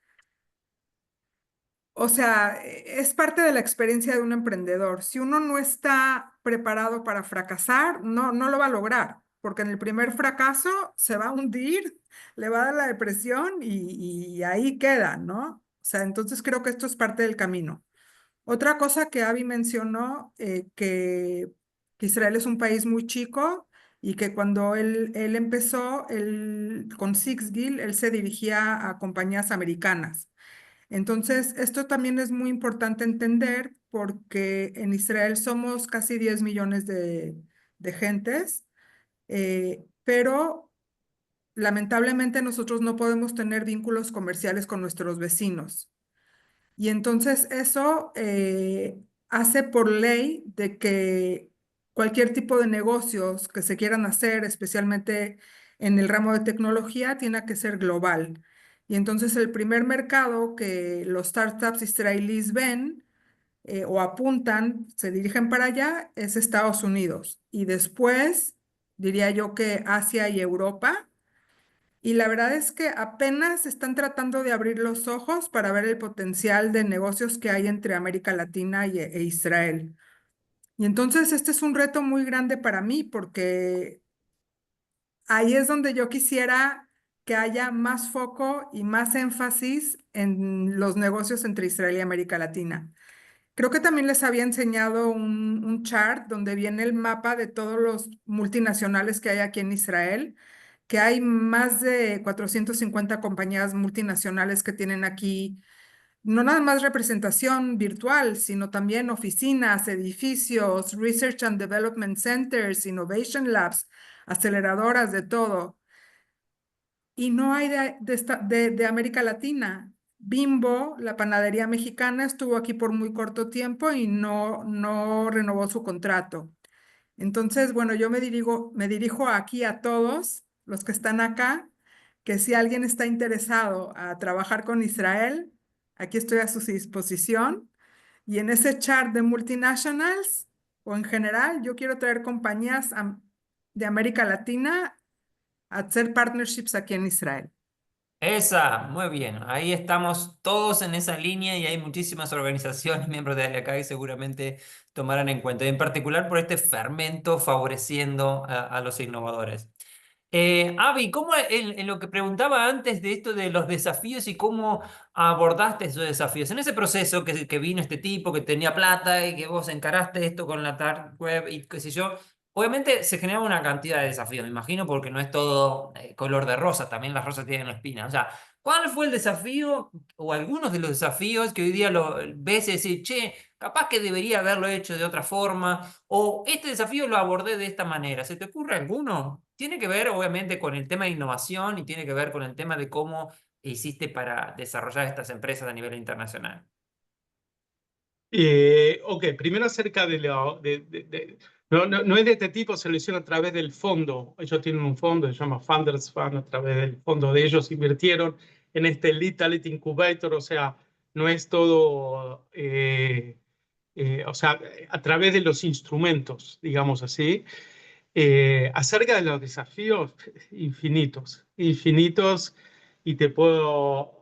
o sea, es parte de la experiencia de un emprendedor. Si uno no está preparado para fracasar, no lo va a lograr, porque en el primer fracaso se va a hundir, le va a dar la depresión y ahí queda, ¿no? O sea, entonces creo que esto es parte del camino. Otra cosa que Avi mencionó, que Israel es un país muy chico y que cuando él empezó con Six Gill, él se dirigía a compañías americanas. Entonces, esto también es muy importante entender porque en Israel somos casi 10 millones de gentes, pero lamentablemente nosotros no podemos tener vínculos comerciales con nuestros vecinos. Y entonces eso hace por ley de que cualquier tipo de negocios que se quieran hacer, especialmente en el ramo de tecnología, tiene que ser global. Y entonces el primer mercado que los startups israelíes ven o apuntan, se dirigen para allá, es Estados Unidos. Y después, diría yo que Asia y Europa. Y la verdad es que apenas están tratando de abrir los ojos para ver el potencial de negocios que hay entre América Latina e Israel. Y entonces este es un reto muy grande para mí porque ahí es donde yo quisiera que haya más foco y más énfasis en los negocios entre Israel y América Latina. Creo que también les había enseñado un chart donde viene el mapa de todos los multinacionales que hay aquí en Israel, que hay más de 450 compañías multinacionales que tienen aquí no nada más representación virtual, sino también oficinas, edificios, Research and Development Centers, Innovation Labs, aceleradoras, de todo. Y no hay de América Latina. Bimbo, la panadería mexicana, estuvo aquí por muy corto tiempo y no renovó su contrato. Entonces, bueno, yo me dirijo aquí a todos los que están acá, que si alguien está interesado a trabajar con Israel, aquí estoy a su disposición. Y en ese chart de multinationals o en general, yo quiero traer compañías de América Latina a hacer partnerships aquí en Israel. Muy bien. Ahí estamos todos en esa línea y hay muchísimas organizaciones, miembros de ALEACA, que seguramente tomarán en cuenta, y en particular por este fermento favoreciendo a los innovadores. Avi, ¿cómo en lo que preguntaba antes de esto de los desafíos y cómo abordaste esos desafíos? En ese proceso que vino este tipo que tenía plata y que vos encaraste esto con la dark web y qué sé yo, obviamente se genera una cantidad de desafíos, me imagino, porque no es todo color de rosa, también las rosas tienen espinas. O sea, ¿cuál fue el desafío o algunos de los desafíos que hoy día lo ves y decís, che, capaz que debería haberlo hecho de otra forma, o este desafío lo abordé de esta manera? ¿Se te ocurre alguno? Tiene que ver, obviamente, con el tema de innovación y tiene que ver con el tema de cómo hiciste para desarrollar estas empresas a nivel internacional. Ok, primero acerca no es de este tipo, se lo hicieron a través del fondo. Ellos tienen un fondo, se llama Funders Fund, a través del fondo de ellos invirtieron en este Lead Talent Incubator, o sea, no es todo, o sea, a través de los instrumentos, digamos así. Acerca de los desafíos, infinitos, infinitos, y te puedo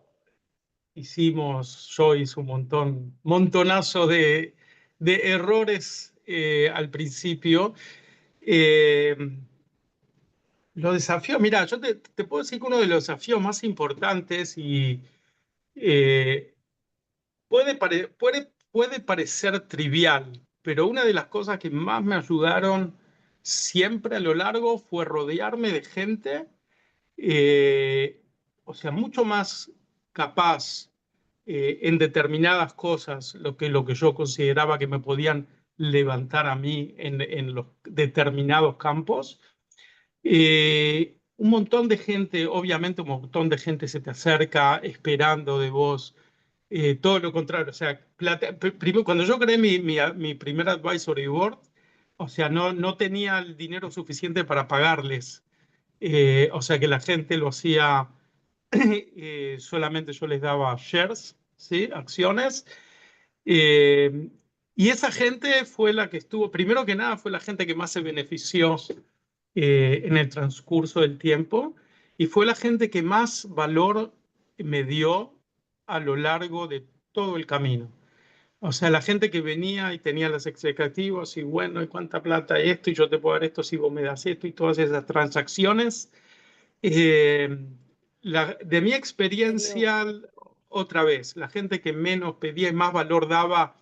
yo hice un montonazo de errores al principio. Eh, los desafíos, mira, yo te puedo decir que uno de los desafíos más importantes y eh, puede parecer trivial, pero una de las cosas que más me ayudaron siempre a lo largo fue rodearme de gente, eh, o sea, mucho más capaz en determinadas cosas, lo que yo consideraba que me podían levantar a mí en los determinados campos. Un montón de gente, obviamente un montón de gente se te acerca esperando de vos todo lo contrario. O sea, primero, cuando yo creé mi primer advisory board, o sea, no tenía el dinero suficiente para pagarles. O sea que la gente lo hacía, solamente yo les daba shares, ¿sí? Acciones. Eh, y esa gente fue la que estuvo, primero que nada, fue la gente que más se benefició en el transcurso del tiempo y fue la gente que más valor me dio a lo largo de todo el camino. O sea, la gente que venía y tenía las expectativas y bueno, ¿y cuánta plata esto? Y yo te puedo dar esto si vos me das esto y todas esas transacciones. Eh, de mi experiencia, otra vez, la gente que menos pedía y más valor daba,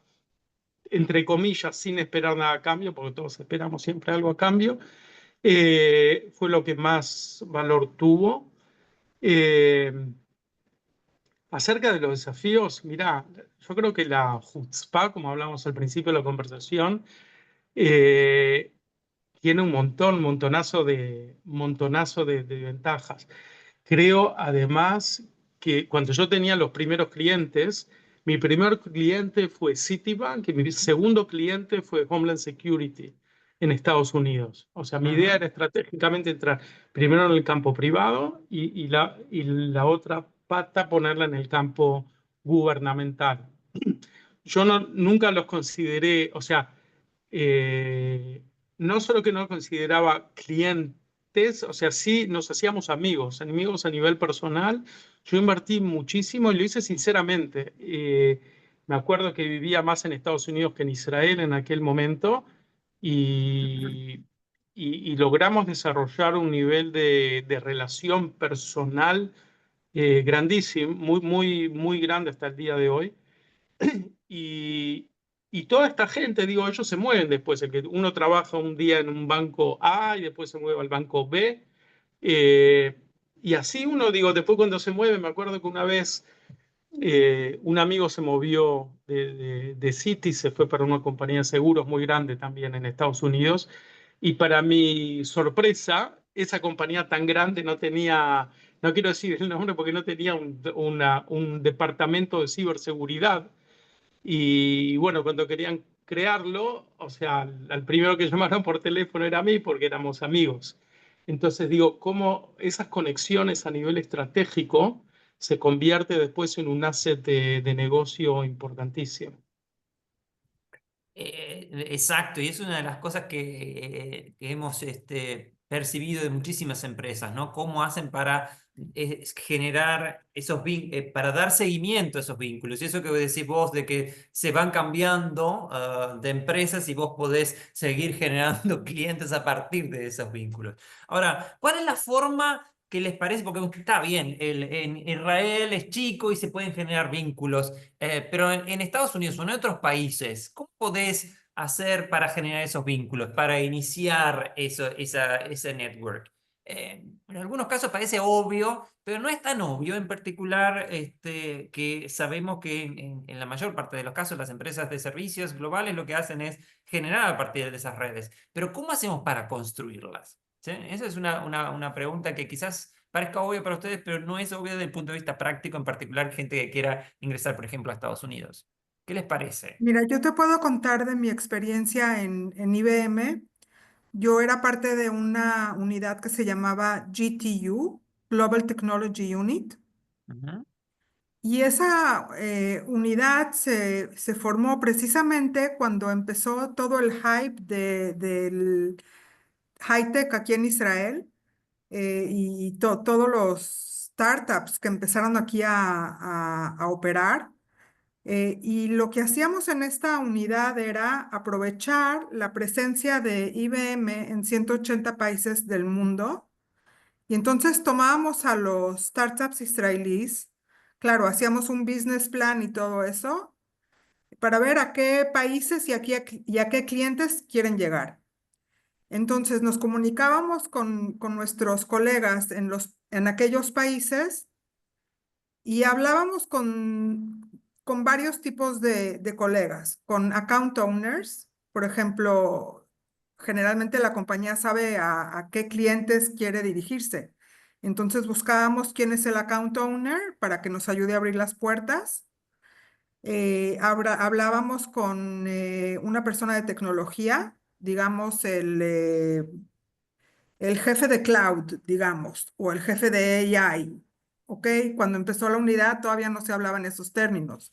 entre comillas, sin esperar nada a cambio, porque todos esperamos siempre algo a cambio, fue lo que más valor tuvo. Eh, Acerca de los desafíos, mira, yo creo que la chutzpah, como hablamos al principio de la conversación, eh, tiene un montonazo de ventajas. Creo además que cuando yo tenía los primeros clientes, mi primer cliente fue Citibank y mi segundo cliente fue Homeland Security en Estados Unidos. O sea, mi idea era estratégicamente entrar primero en el campo privado y la otra pata ponerla en el campo gubernamental. Yo nunca los consideré, o sea, eh, no solo que no consideraba clientes, o sea, sí nos hacíamos amigos, enemigos a nivel personal. Yo invertí muchísimo y lo hice sinceramente. Me acuerdo que vivía más en Estados Unidos que en Israel en aquel momento y, y logramos desarrollar un nivel de relación personal grandísimo, muy grande hasta el día de hoy. Y, y toda esta gente, digo, ellos se mueven después. El que uno trabaja un día en un banco A y después se mueve al banco B. eh, y así uno, digo, después cuando se mueve, me acuerdo que una vez un amigo se movió de Citi, se fue para una compañía de seguros muy grande también en Estados Unidos. Y para mi sorpresa, esa compañía tan grande no tenía, no quiero decir el nombre porque no tenía un departamento de ciberseguridad. Y bueno, cuando querían crearlo, o sea, al primero que llamaron por teléfono era a mí porque éramos amigos. Entonces digo, cómo esas conexiones a nivel estratégico se convierte después en un asset de negocio importantísimo. Exacto, y es una de las cosas que hemos percibido de muchísimas empresas, ¿no? Cómo hacen para es generar esos para dar seguimiento a esos vínculos. Y eso que decís vos de que se van cambiando de empresas y vos podés seguir generando clientes a partir de esos vínculos. Ahora, ¿cuál es la forma que les parece? Porque está bien, en Israel es chico y se pueden generar vínculos, pero en Estados Unidos o en otros países, ¿cómo podés hacer para generar esos vínculos, para iniciar ese network? En algunos casos parece obvio, pero no es tan obvio, en particular que sabemos que en la mayor parte de los casos las empresas de servicios globales lo que hacen es generar a partir de esas redes. Pero ¿cómo hacemos para construirlas? ¿Sí? Esa es una pregunta que quizás parezca obvia para ustedes, pero no es obvia desde el punto de vista práctico, en particular gente que quiera ingresar, por ejemplo, a Estados Unidos. ¿Qué les parece? Mira, yo te puedo contar de mi experiencia en IBM. Yo era parte de una unidad que se llamaba GTU, Global Technology Unit, Ujú, y esa unidad se formó precisamente cuando empezó todo el hype del high-tech aquí en Israel, y todos los startups que empezaron aquí a operar. Y lo que hacíamos en esta unidad era aprovechar la presencia de IBM en 180 países del mundo. Y entonces tomábamos a los startups israelíes, claro, hacíamos un business plan y todo eso, para ver a qué países y a qué clientes quieren llegar. Entonces nos comunicábamos con nuestros colegas en aquellos países y hablábamos con varios tipos de colegas, con account owners, por ejemplo, generalmente la compañía sabe a qué clientes quiere dirigirse. Entonces buscábamos quién es el account owner para que nos ayude a abrir las puertas. Hablábamos con una persona de tecnología, digamos el jefe de cloud, digamos, o el jefe de AI, ¿ok? Cuando empezó la unidad todavía no se hablaban esos términos,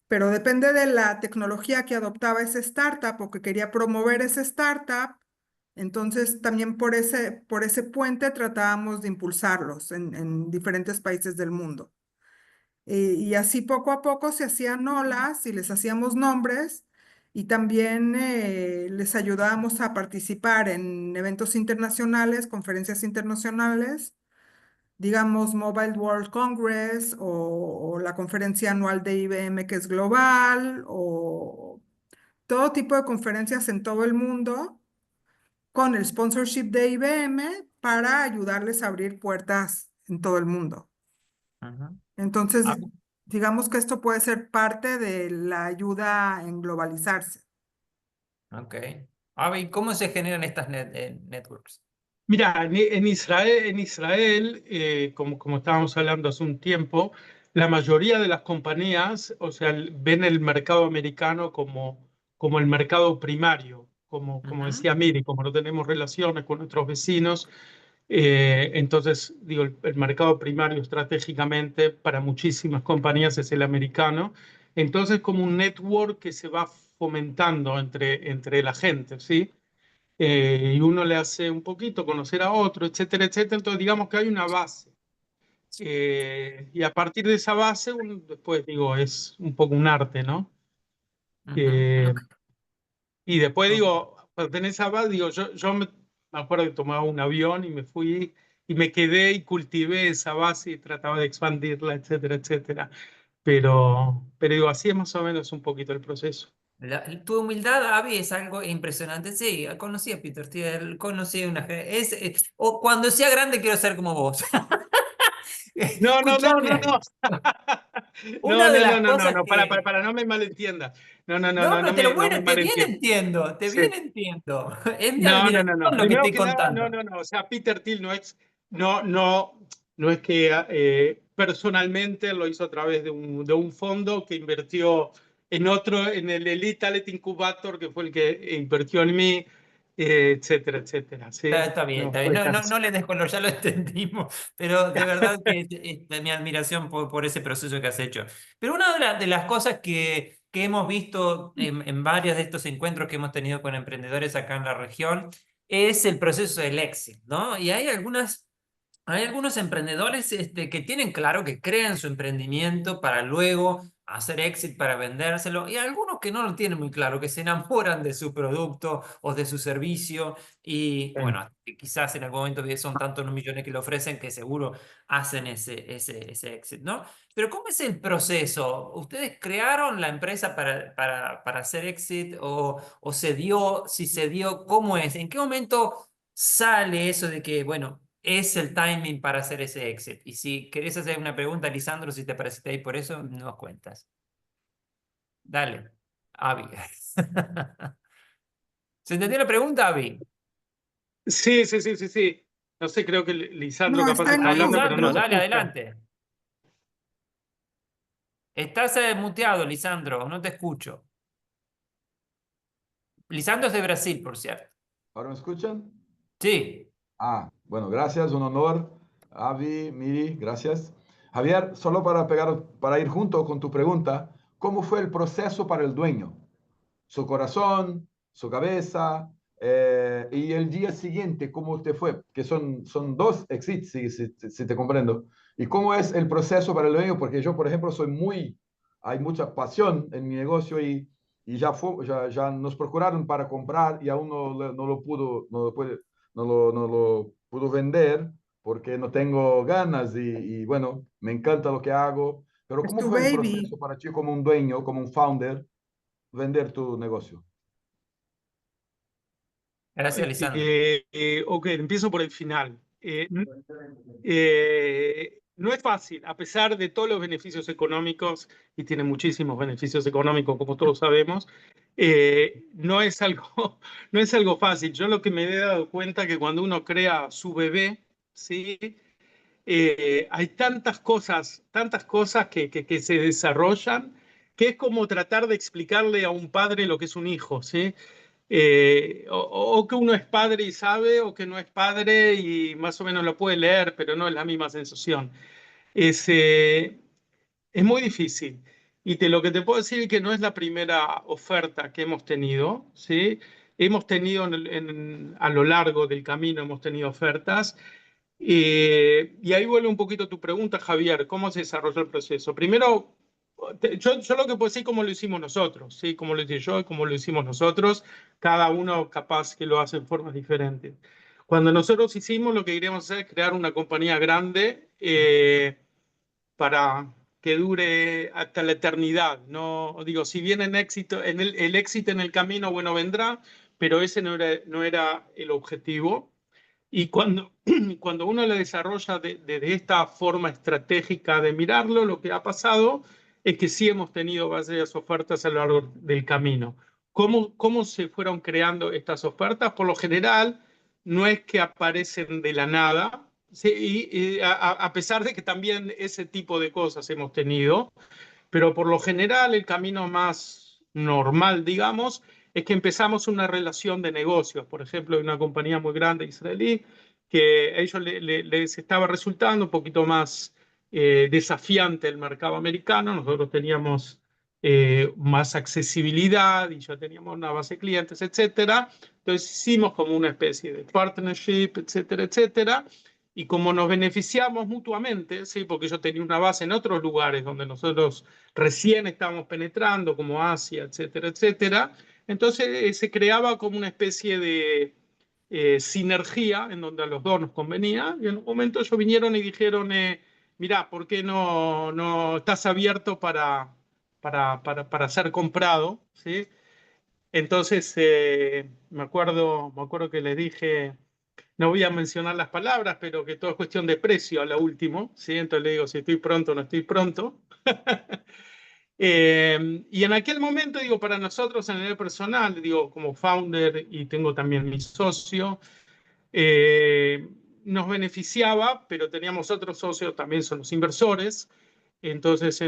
pero depende de la tecnología que adoptaba ese startup o que quería promover ese startup, entonces también por ese puente tratábamos de impulsarlos en diferentes países del mundo. Y así poco a poco se hacían olas y les hacíamos nombres y también les ayudábamos a participar en eventos internacionales, conferencias internacionales, digamos Mobile World Congress o la conferencia anual de IBM que es global o todo tipo de conferencias en todo el mundo con el sponsorship de IBM para ayudarles a abrir puertas en todo el mundo. ujú. Entonces, Ah, digamos que esto puede ser parte de la ayuda en globalizarse. ok. ¿Y cómo se generan estas networks? Mira, en Israel, como estábamos hablando hace un tiempo, la mayoría de las compañías, o sea, ven el mercado americano como el mercado primario, como Ujú, decía Miri, como no tenemos relaciones con nuestros vecinos, entonces, digo, el mercado primario estratégicamente para muchísimas compañías es el americano. Entonces, como un network que se va fomentando entre la gente, ¿sí? Y uno le hace un poquito conocer a otro, etcétera, etcétera. Entonces, digamos que hay una base. Y a partir de esa base, después, digo, es un poco un arte, ¿no? ujú, Eh, ok, y después, ok. digo, pertenece a base, digo, yo me acuerdo que tomaba un avión y me fui y me quedé y cultivé esa base y trataba de expandirla, etcétera, etcétera. Pero digo, así es más o menos un poquito el proceso. Tu humildad, Avi, es algo impresionante. Sí, conocí a Peter Thiel, conocí a una... o cuando sea grande quiero ser como vos. No, no, no, no, Escúchame, no. No, una de no, no, las no, no, cosas no, que... no me malentiendas. No, no, no, No, no, pero te lo no me bueno, te bien malentiendas. entiendo, te Sí. bien entiendo. Es mi No, no, admiración no, no. lo que Primero estoy que nada, no, contando. no, no. O sea, Peter Thiel no, no, no es que personalmente lo hizo a través de un fondo que invirtió en otro, en el Elite Talent Incubator, que fue el que invirtió en mí, etcétera, etcétera. Sí, Está bien, no está bien. fue No, tan no, así. no le des color, ya lo entendimos, pero de verdad que es mi admiración por ese proceso que has hecho. Pero una de las cosas que hemos visto en varios de estos encuentros que hemos tenido con emprendedores acá en la región es el proceso del exit, ¿no? Y hay algunas Hay algunos emprendedores que tienen claro que crean su emprendimiento para luego hacer exit para vendérselo, y algunos que no lo tienen muy claro, que se enamoran de su producto o de su servicio y bueno, quizás en algún momento son tantos los millones que le ofrecen que seguro hacen ese exit, ¿no? Pero ¿cómo es el proceso? ¿Ustedes crearon la empresa para hacer exit o se dio? Si se dio, ¿cómo es? ¿En qué momento sale eso de que, bueno, es el timing para hacer ese exit? Y si querés hacer una pregunta, Lisandro, si te pareciste ahí por eso, nos cuentas. Dale, Avi. ¿Se entendió la pregunta, Avi? Sí, sí, sí, sí, sí. No sé, creo que Lisandro No, capaz está en está Ah, hablando, mute. pero no Lisandro, se dale, escucha. adelante. Estás muteado, Lisandro, no te escucho. Lisandro es de Brasil, por cierto. ¿Ahora me escuchan? Sí. Bueno, gracias, un honor. Avi, Miri, gracias. Javier, solo para ir junto con tu pregunta, ¿cómo fue el proceso para el dueño? Su corazón, su cabeza, y el día siguiente, ¿cómo te fue? Que son dos exits, si te comprendo. ¿Y cómo es el proceso para el dueño? Porque yo, por ejemplo, hay mucha pasión en mi negocio y ya nos procuraron para comprar y aún no lo pudo, no lo pudo vender porque no tengo ganas y bueno, me encanta lo que hago. Pero Es ¿cómo tu fue el baby. proceso para ti como un dueño, como un founder, vender tu negocio? Gracias, Lisandro. Ok, empiezo por el final. No es fácil, a pesar de todos los beneficios económicos, y tiene muchísimos beneficios económicos, como todos sabemos, no es algo, no es algo fácil. Yo lo que me he dado cuenta que cuando uno crea su bebé, ¿sí? Hay tantas cosas que se desarrollan, que es como tratar de explicarle a un padre lo que es un hijo, ¿sí? O que uno es padre y sabe, o que no es padre y más o menos lo puede leer, pero no es la misma sensación. Es, eh, es muy difícil. Lo que te puedo decir es que no es la primera oferta que hemos tenido, ¿sí? Hemos tenido a lo largo del camino, hemos tenido ofertas. Y ahí vuelve un poquito tu pregunta, Javier, ¿cómo se desarrolló el proceso? Primero, yo lo que puedo decir cómo lo hicimos nosotros, ¿sí? Cómo lo hice yo y cómo lo hicimos nosotros, cada uno capaz que lo hace en formas diferentes. Cuando nosotros hicimos, lo que queríamos hacer es crear una compañía grande para que dure hasta la eternidad. No digo, si viene el éxito en el camino, bueno, vendrá, pero ese no era el objetivo. Y cuando uno lo desarrolla de esta forma estratégica de mirarlo, lo que ha pasado es que sí hemos tenido varias ofertas a lo largo del camino. ¿Cómo se fueron creando estas ofertas? Por lo general, no es que aparecen de la nada, sí, a pesar de que también ese tipo de cosas hemos tenido, pero por lo general el camino más normal, digamos, es que empezamos una relación de negocios. Por ejemplo, hay una compañía muy grande israelí que a ellos les estaba resultando un poquito más desafiante el mercado americano. Nosotros teníamos más accesibilidad y ya teníamos una base de clientes, etcétera. Entonces hicimos como una especie de partnership, etcétera, etcétera. Y como nos beneficiamos mutuamente, ¿sí? Porque yo tenía una base en otros lugares donde nosotros recién estábamos penetrando, como Asia, etcétera, etcétera. Entonces se creaba como una especie de sinergia en donde a los dos nos convenía. Y en un momento ellos vinieron y dijeron, mirá, ¿por qué no estás abierto para ser comprado? ¿Sí? Entonces me acuerdo que les dije, no voy a mencionar las palabras, pero que todo es cuestión de precio a lo último, ¿sí? Entonces le digo si estoy pronto o no estoy pronto. Y en aquel momento, digo, para nosotros a nivel personal, digo, como founder y tengo también mi socio, eh, nos beneficiaba, pero teníamos otros socios, también son los inversores, entonces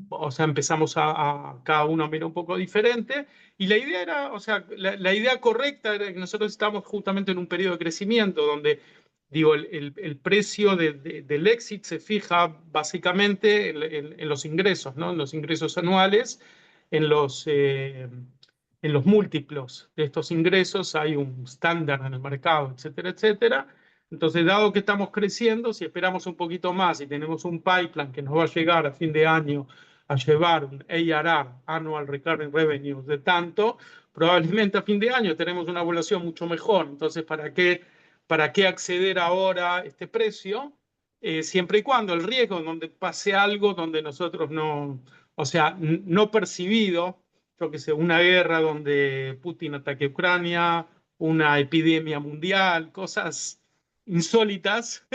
o sea, empezamos a cada uno a mirar un poco diferente, y la idea era, o sea, la idea correcta era que nosotros estábamos justamente en un periodo de crecimiento donde, digo, el precio del exit se fija básicamente en los ingresos, ¿no? En los ingresos anuales, en los... en los múltiplos de estos ingresos hay un estándar en el mercado, etcétera, etcétera. Entonces, dado que estamos creciendo, si esperamos un poquito más y tenemos un pipeline que nos va a llegar a fin de año a llevar un ARR, Annual Recurring Revenue, de tanto, probablemente a fin de año tenemos una evaluación mucho mejor. Entonces, para qué acceder ahora a este precio? Siempre y cuando el riesgo donde pase algo donde nosotros no, o sea, no percibido, yo que sé, una guerra donde Putin ataque a Ucrania, una epidemia mundial, cosas insólitas.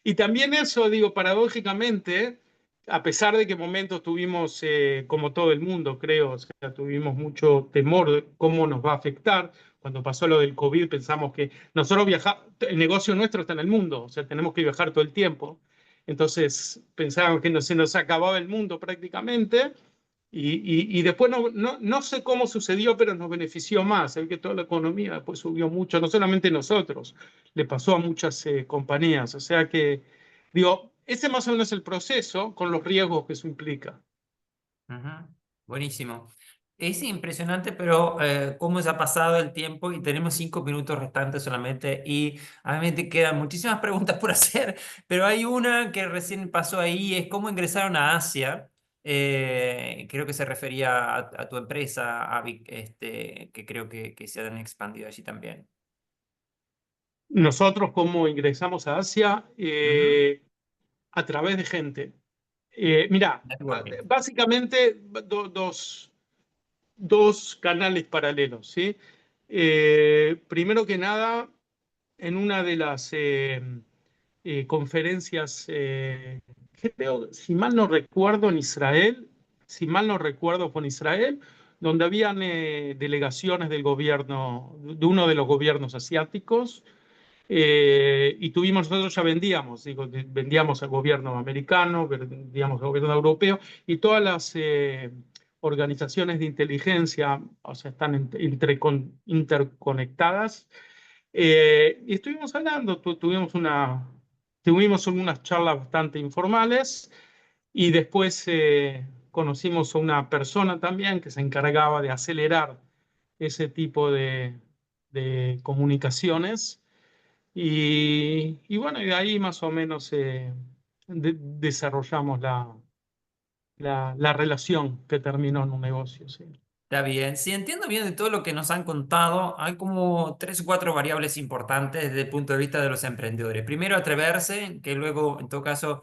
Y también eso, digo, paradójicamente, a pesar de que en momentos tuvimos, como todo el mundo, creo, o sea, tuvimos mucho temor de cómo nos va a afectar. Cuando pasó lo del COVID, pensamos que nosotros viajamos, el negocio nuestro está en el mundo, o sea, tenemos que viajar todo el tiempo. Entonces pensábamos que se nos acababa el mundo prácticamente. Y después no sé cómo sucedió, pero nos benefició más. Se ve que toda la economía después subió mucho, no solamente nosotros, le pasó a muchas compañías. O sea que, digo, ese más o menos es el proceso con los riesgos que eso implica. Ujú. Buenísimo. Es impresionante, pero cómo se ha pasado el tiempo y tenemos 5 minutos restantes solamente y a mí te quedan muchísimas preguntas por hacer, pero hay una que recién pasó ahí, es cómo ingresaron a Asia. Creo que se refería a tu empresa, que creo que se han expandido allí también. Nosotros, ¿cómo ingresamos a Asia? Ujú. A través de gente. Mira, Networking. básicamente dos canales paralelos, ¿sí? Primero que nada, en una de las conferencias, creo, si mal no recuerdo, en Israel, si mal no recuerdo, fue en Israel, donde habían delegaciones del gobierno, de uno de los gobiernos asiáticos, y nosotros ya vendíamos, digo, vendíamos al gobierno americano, vendíamos al gobierno europeo, y todas las organizaciones de inteligencia, o sea, están interconectadas. Y estuvimos hablando, tuvimos unas charlas bastante informales y después conocimos a una persona también que se encargaba de acelerar ese tipo de comunicaciones. Y bueno, y de ahí más o menos desarrollamos la relación que terminó en un negocio. Sí. Está bien. Si entiendo bien de todo lo que nos han contado, hay como 3 o 4 variables importantes desde el punto de vista de los emprendedores. Primero, atreverse, que luego, en todo caso,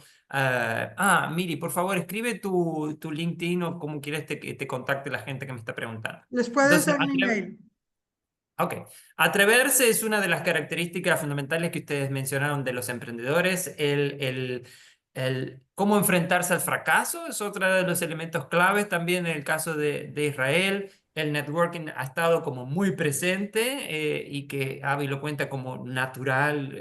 Miri, por favor, escribe tu LinkedIn o cómo quieres que te contacte la gente que me está preguntando. Les puedes Entonces, dar mi email. ok. Atreverse es una de las características fundamentales que ustedes mencionaron de los emprendedores. El cómo enfrentarse al fracaso es otro de los elementos claves también en el caso de Israel. El networking ha estado como muy presente y que Avi lo cuenta como natural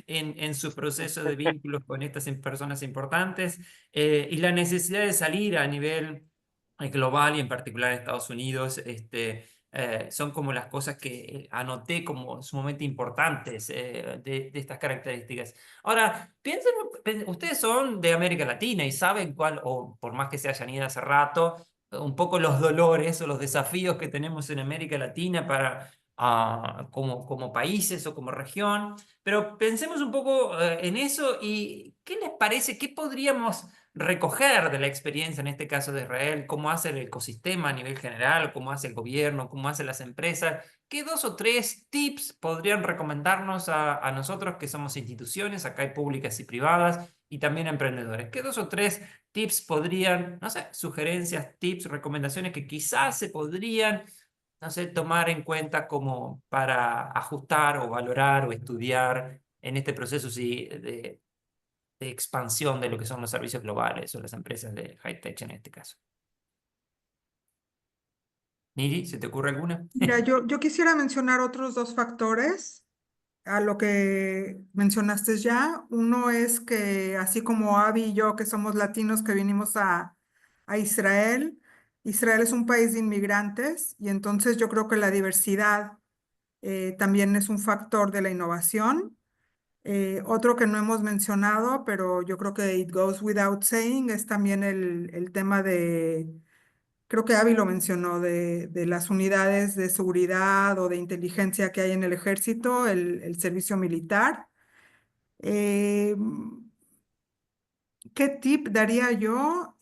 en su proceso de vínculos con estas personas importantes. Y la necesidad de salir a nivel global y en particular en Estados Unidos. Son como las cosas que anoté como sumamente importantes de estas características. Ahora, piensen, ustedes son de América Latina y saben cuál, o por más que se hayan ido hace rato, un poco los dolores o los desafíos que tenemos en América Latina para, como países o como región. Pero pensemos un poco en eso y ¿qué les parece? ¿Qué podríamos recoger de la experiencia, en este caso de Israel, cómo hace el ecosistema a nivel general, cómo hace el gobierno, cómo hacen las empresas? ¿Qué 2 o 3 tips podrían recomendarnos a nosotros que somos instituciones, acá hay públicas y privadas, y también emprendedores? ¿Qué 2 o 3 tips podrían, no sé, sugerencias, tips, recomendaciones que quizás se podrían, no sé, tomar en cuenta como para ajustar o valorar o estudiar en este proceso sí, de expansión de lo que son los servicios globales o las empresas de high tech en este caso? Niri, ¿se te ocurre alguna? Mira, yo quisiera mencionar otros dos factores a lo que mencionaste ya. Uno es que así como Avi y yo, que somos latinos que vinimos a Israel, Israel es un país de inmigrantes y entonces yo creo que la diversidad también es un factor de la innovación. Otro que no hemos mencionado, pero yo creo que it goes without saying, es también el tema de, creo que Avi lo mencionó, de las unidades de seguridad o de inteligencia que hay en el ejército, el servicio militar. Eh, ¿Qué tip daría yo?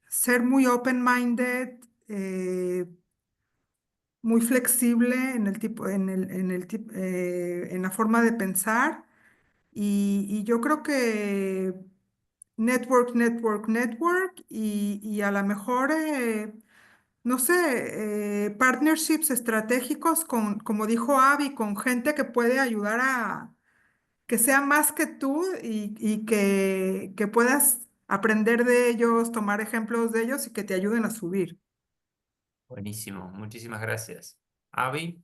Ser muy open-minded, muy flexible en el tipo, en la forma de pensar. Y yo creo que network, network, network y a lo mejor, no sé, partnerships estratégicos con, como dijo Abby, con gente que puede ayudar a que sea más que tú y que puedas aprender de ellos, tomar ejemplos de ellos y que te ayuden a subir. Buenísimo, muchísimas gracias. Avi,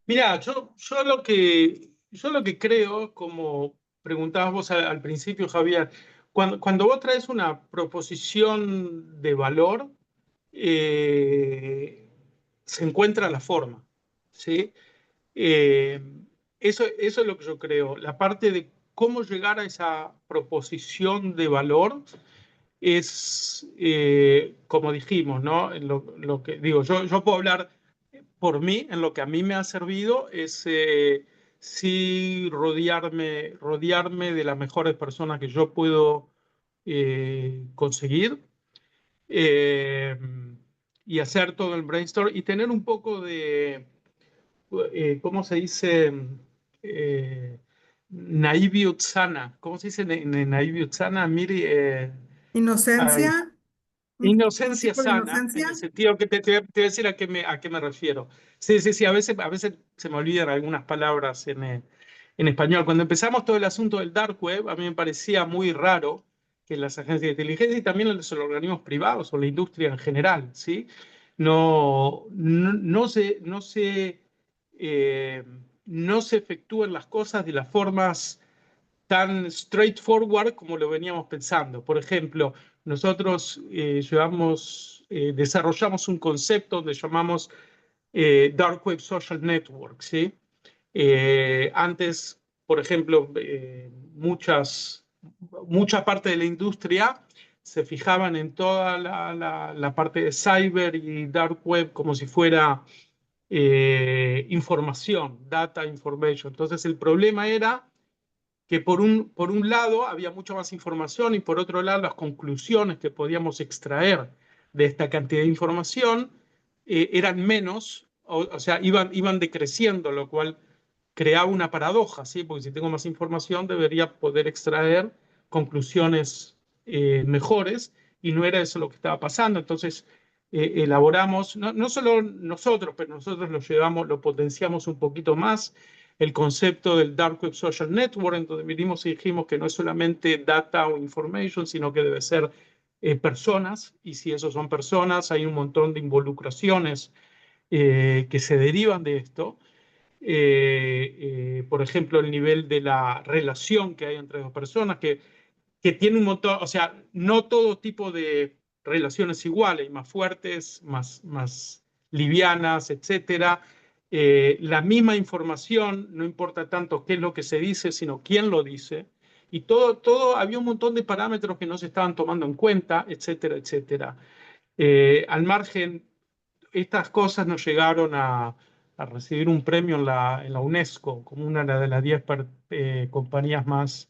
Mira, yo lo que creo, como preguntabas vos al principio, Javier, cuando vos traes una proposición de valor, eh, se encuentra la forma, ¿sí? Eh, eso es lo que yo creo. La parte de cómo llegar a esa proposición de valor es, como dijimos, ¿no? Lo que digo, yo puedo hablar por mí, en lo que a mí me ha servido es sí rodearme de las mejores personas que yo puedo conseguir, eh, y hacer todo el brainstorm y tener un poco de, ¿cómo se dice? Naiviut sana. ¿Cómo se dice naiviut sana? Miri, ay, Inocencia, un inocencia tipo de sana, en inocencia. el sentido que te voy a decir a qué me refiero. Sí, sí, sí, a veces se me olvidan algunas palabras en español. Cuando empezamos todo el asunto del dark web, a mí me parecía muy raro que las agencias de inteligencia y también los organismos privados o la industria en general, ¿sí? Eh, no se efectúen las cosas de las formas tan straightforward como lo veníamos pensando. Por ejemplo, nosotros desarrollamos un concepto donde llamamos Dark Web Social Network, ¿sí? Antes, por ejemplo, mucha parte de la industria se fijaban en toda la parte de cyber y dark web como si fuera información, data information. Entonces el problema era que por un lado había mucha más información y por otro lado las conclusiones que podíamos extraer de esta cantidad de información eran menos, o sea, iban decreciendo, lo cual creaba una paradoja, ¿sí? Porque si tengo más información debería poder extraer conclusiones mejores y no era eso lo que estaba pasando. Entonces elaboramos, no solo nosotros, pero nosotros lo llevamos, lo potenciamos un poquito más el concepto del Dark Web Social Network, en donde vinimos y dijimos que no es solamente data o information, sino que debe ser personas, y si eso son personas, hay un montón de involucraciones que se derivan de esto. Por ejemplo, el nivel de la relación que hay entre dos personas, que tiene un montón, o sea, no todo tipo de relaciones iguales, más fuertes, más livianas, etcétera. La misma información, no importa tanto qué es lo que se dice, sino quién lo dice. Y había un montón de parámetros que no se estaban tomando en cuenta, etcétera, etcétera. Al margen, estas cosas nos llegaron a recibir un premio en la UNESCO como una de las 10 compañías más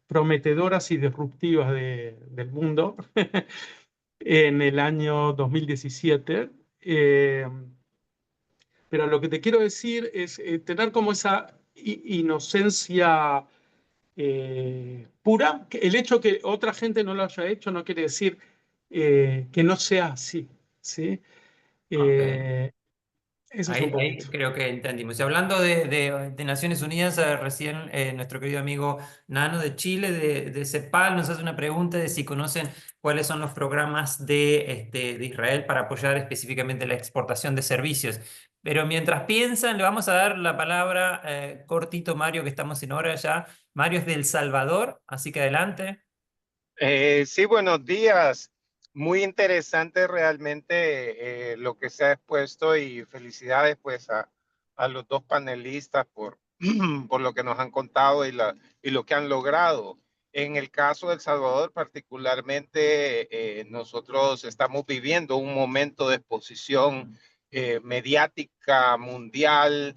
prometedoras y disruptivas del mundo en el año 2017. Pero lo que te quiero decir es tener como esa inocencia pura. Que el hecho que otra gente no lo haya hecho no quiere decir que no sea así, ¿sí? ok. Eso es un Ahí poquito. creo que entendimos. Y hablando de Naciones Unidas, recién nuestro querido amigo Nano de Chile, de CEPAL, nos hace una pregunta de si conocen cuáles son los programas de Israel para apoyar específicamente la exportación de servicios. Pero mientras piensan, le vamos a dar la palabra cortito, Mario, que estamos sin hora ya. Mario es de El Salvador, así que adelante. Sí, buenos días. Muy interesante realmente lo que se ha expuesto y felicidades pues a los dos panelistas por, por lo que nos han contado y lo que han logrado. En el caso de El Salvador particularmente, nosotros estamos viviendo un momento de exposición mediática mundial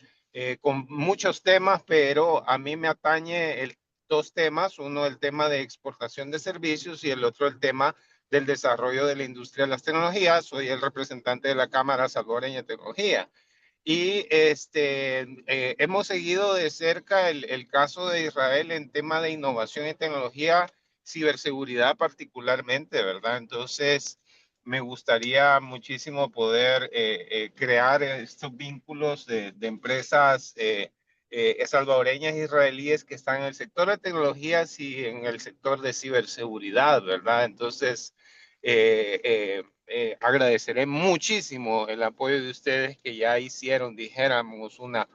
con muchos temas, pero a mí me atañe dos temas, uno el tema de exportación de servicios y el otro el tema del desarrollo de la industria de las tecnologías. Soy el representante de la Cámara Salvadoreña de Tecnología. Y hemos seguido de cerca el caso de Israel en tema de innovación y tecnología, ciberseguridad particularmente, ¿verdad? Entonces, me gustaría muchísimo poder crear estos vínculos de empresas salvadoreñas e israelíes que están en el sector de tecnologías y en el sector de ciberseguridad, ¿verdad? Entonces, agradeceré muchísimo el apoyo de ustedes que ya hicieron, dijéramos, una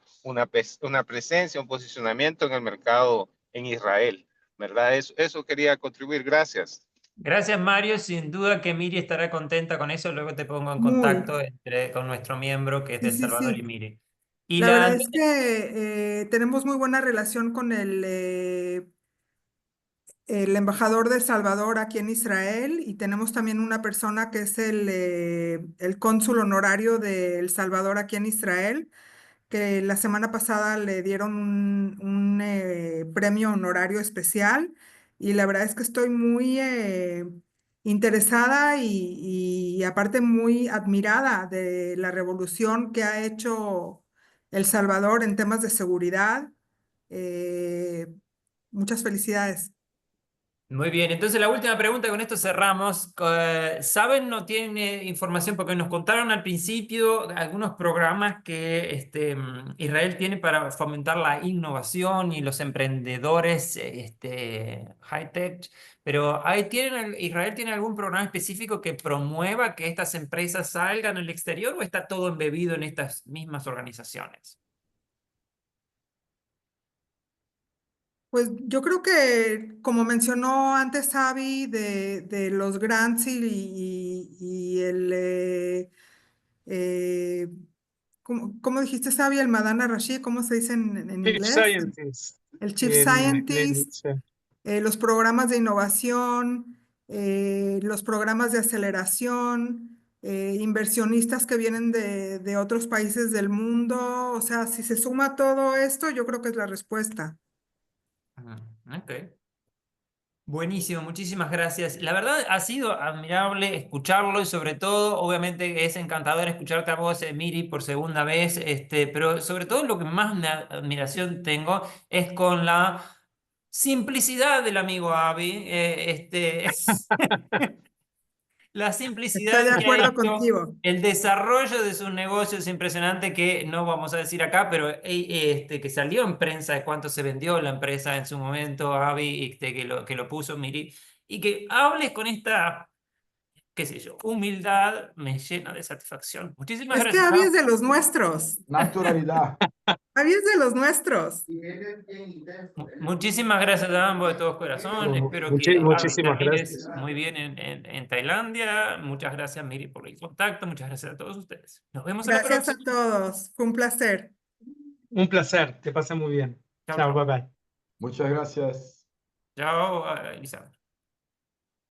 presencia, un posicionamiento en el mercado en Israel, ¿verdad? Eso quería contribuir. Gracias. Gracias, Mario. Sin duda que Miri estará contenta con eso. Luego te pongo en Muy. contacto con nuestro miembro que es Sí, del sí, Salvador y sí. Miri. Y La verdad la, es que tenemos muy buena relación con el embajador de Salvador aquí en Israel y tenemos también una persona que es el cónsul honorario de El Salvador aquí en Israel, que la semana pasada le dieron un premio honorario especial y la verdad es que estoy muy interesada y aparte muy admirada de la revolución que ha hecho El Salvador en temas de seguridad. Eh, Muchas felicidades. Muy bien, entonces la última pregunta, con esto cerramos. ¿Saben, no tienen información? Porque nos contaron al principio algunos programas que Israel tiene para fomentar la innovación y los emprendedores high-tech, pero ¿Israel tiene algún programa específico que promueva que estas empresas salgan al exterior o está todo embebido en estas mismas organizaciones? Pues yo creo que, como mencionó antes Avi, de los grants y eh, ¿cómo dijiste, Avi? El Madana Rashid, ¿cómo se dice en Chief inglés? Scientist. El Chief Scientist, Sí. los programas de innovación, los programas de aceleración, inversionistas que vienen de otros países del mundo. O sea, si se suma todo esto, yo creo que es la respuesta. Ok. Buenísimo, muchísimas gracias. La verdad ha sido admirable escucharlo y sobre todo, obviamente, es encantador escucharte a vos, Miri, por segunda vez, pero sobre todo lo que más admiración tengo es con la simplicidad del amigo Avi, la Estoy simplicidad de en que ha acuerdo hecho contigo. el desarrollo de sus negocios impresionante que no vamos a decir acá, pero que salió en prensa de cuánto se vendió la empresa en su momento, Avi, que lo puso Miri, y que hables con esta, qué sé yo, humildad me llena de satisfacción. Muchísimas Es que gracias, Avi Avi. es de los nuestros. Naturalidad. Avi es de los nuestros. Muchísimas gracias a ambos de todo corazón. Espero que Avi Muchísimas termines gracias. muy bien en Tailandia. Muchas gracias, Miri, por el contacto. Muchas gracias a todos ustedes. Nos vemos a la Gracias a próxima. todos. Fue un placer. Un placer, te pasa muy bien. Chao, Chao, bye chao. bye. Muchas gracias. Chao, Elizabeth.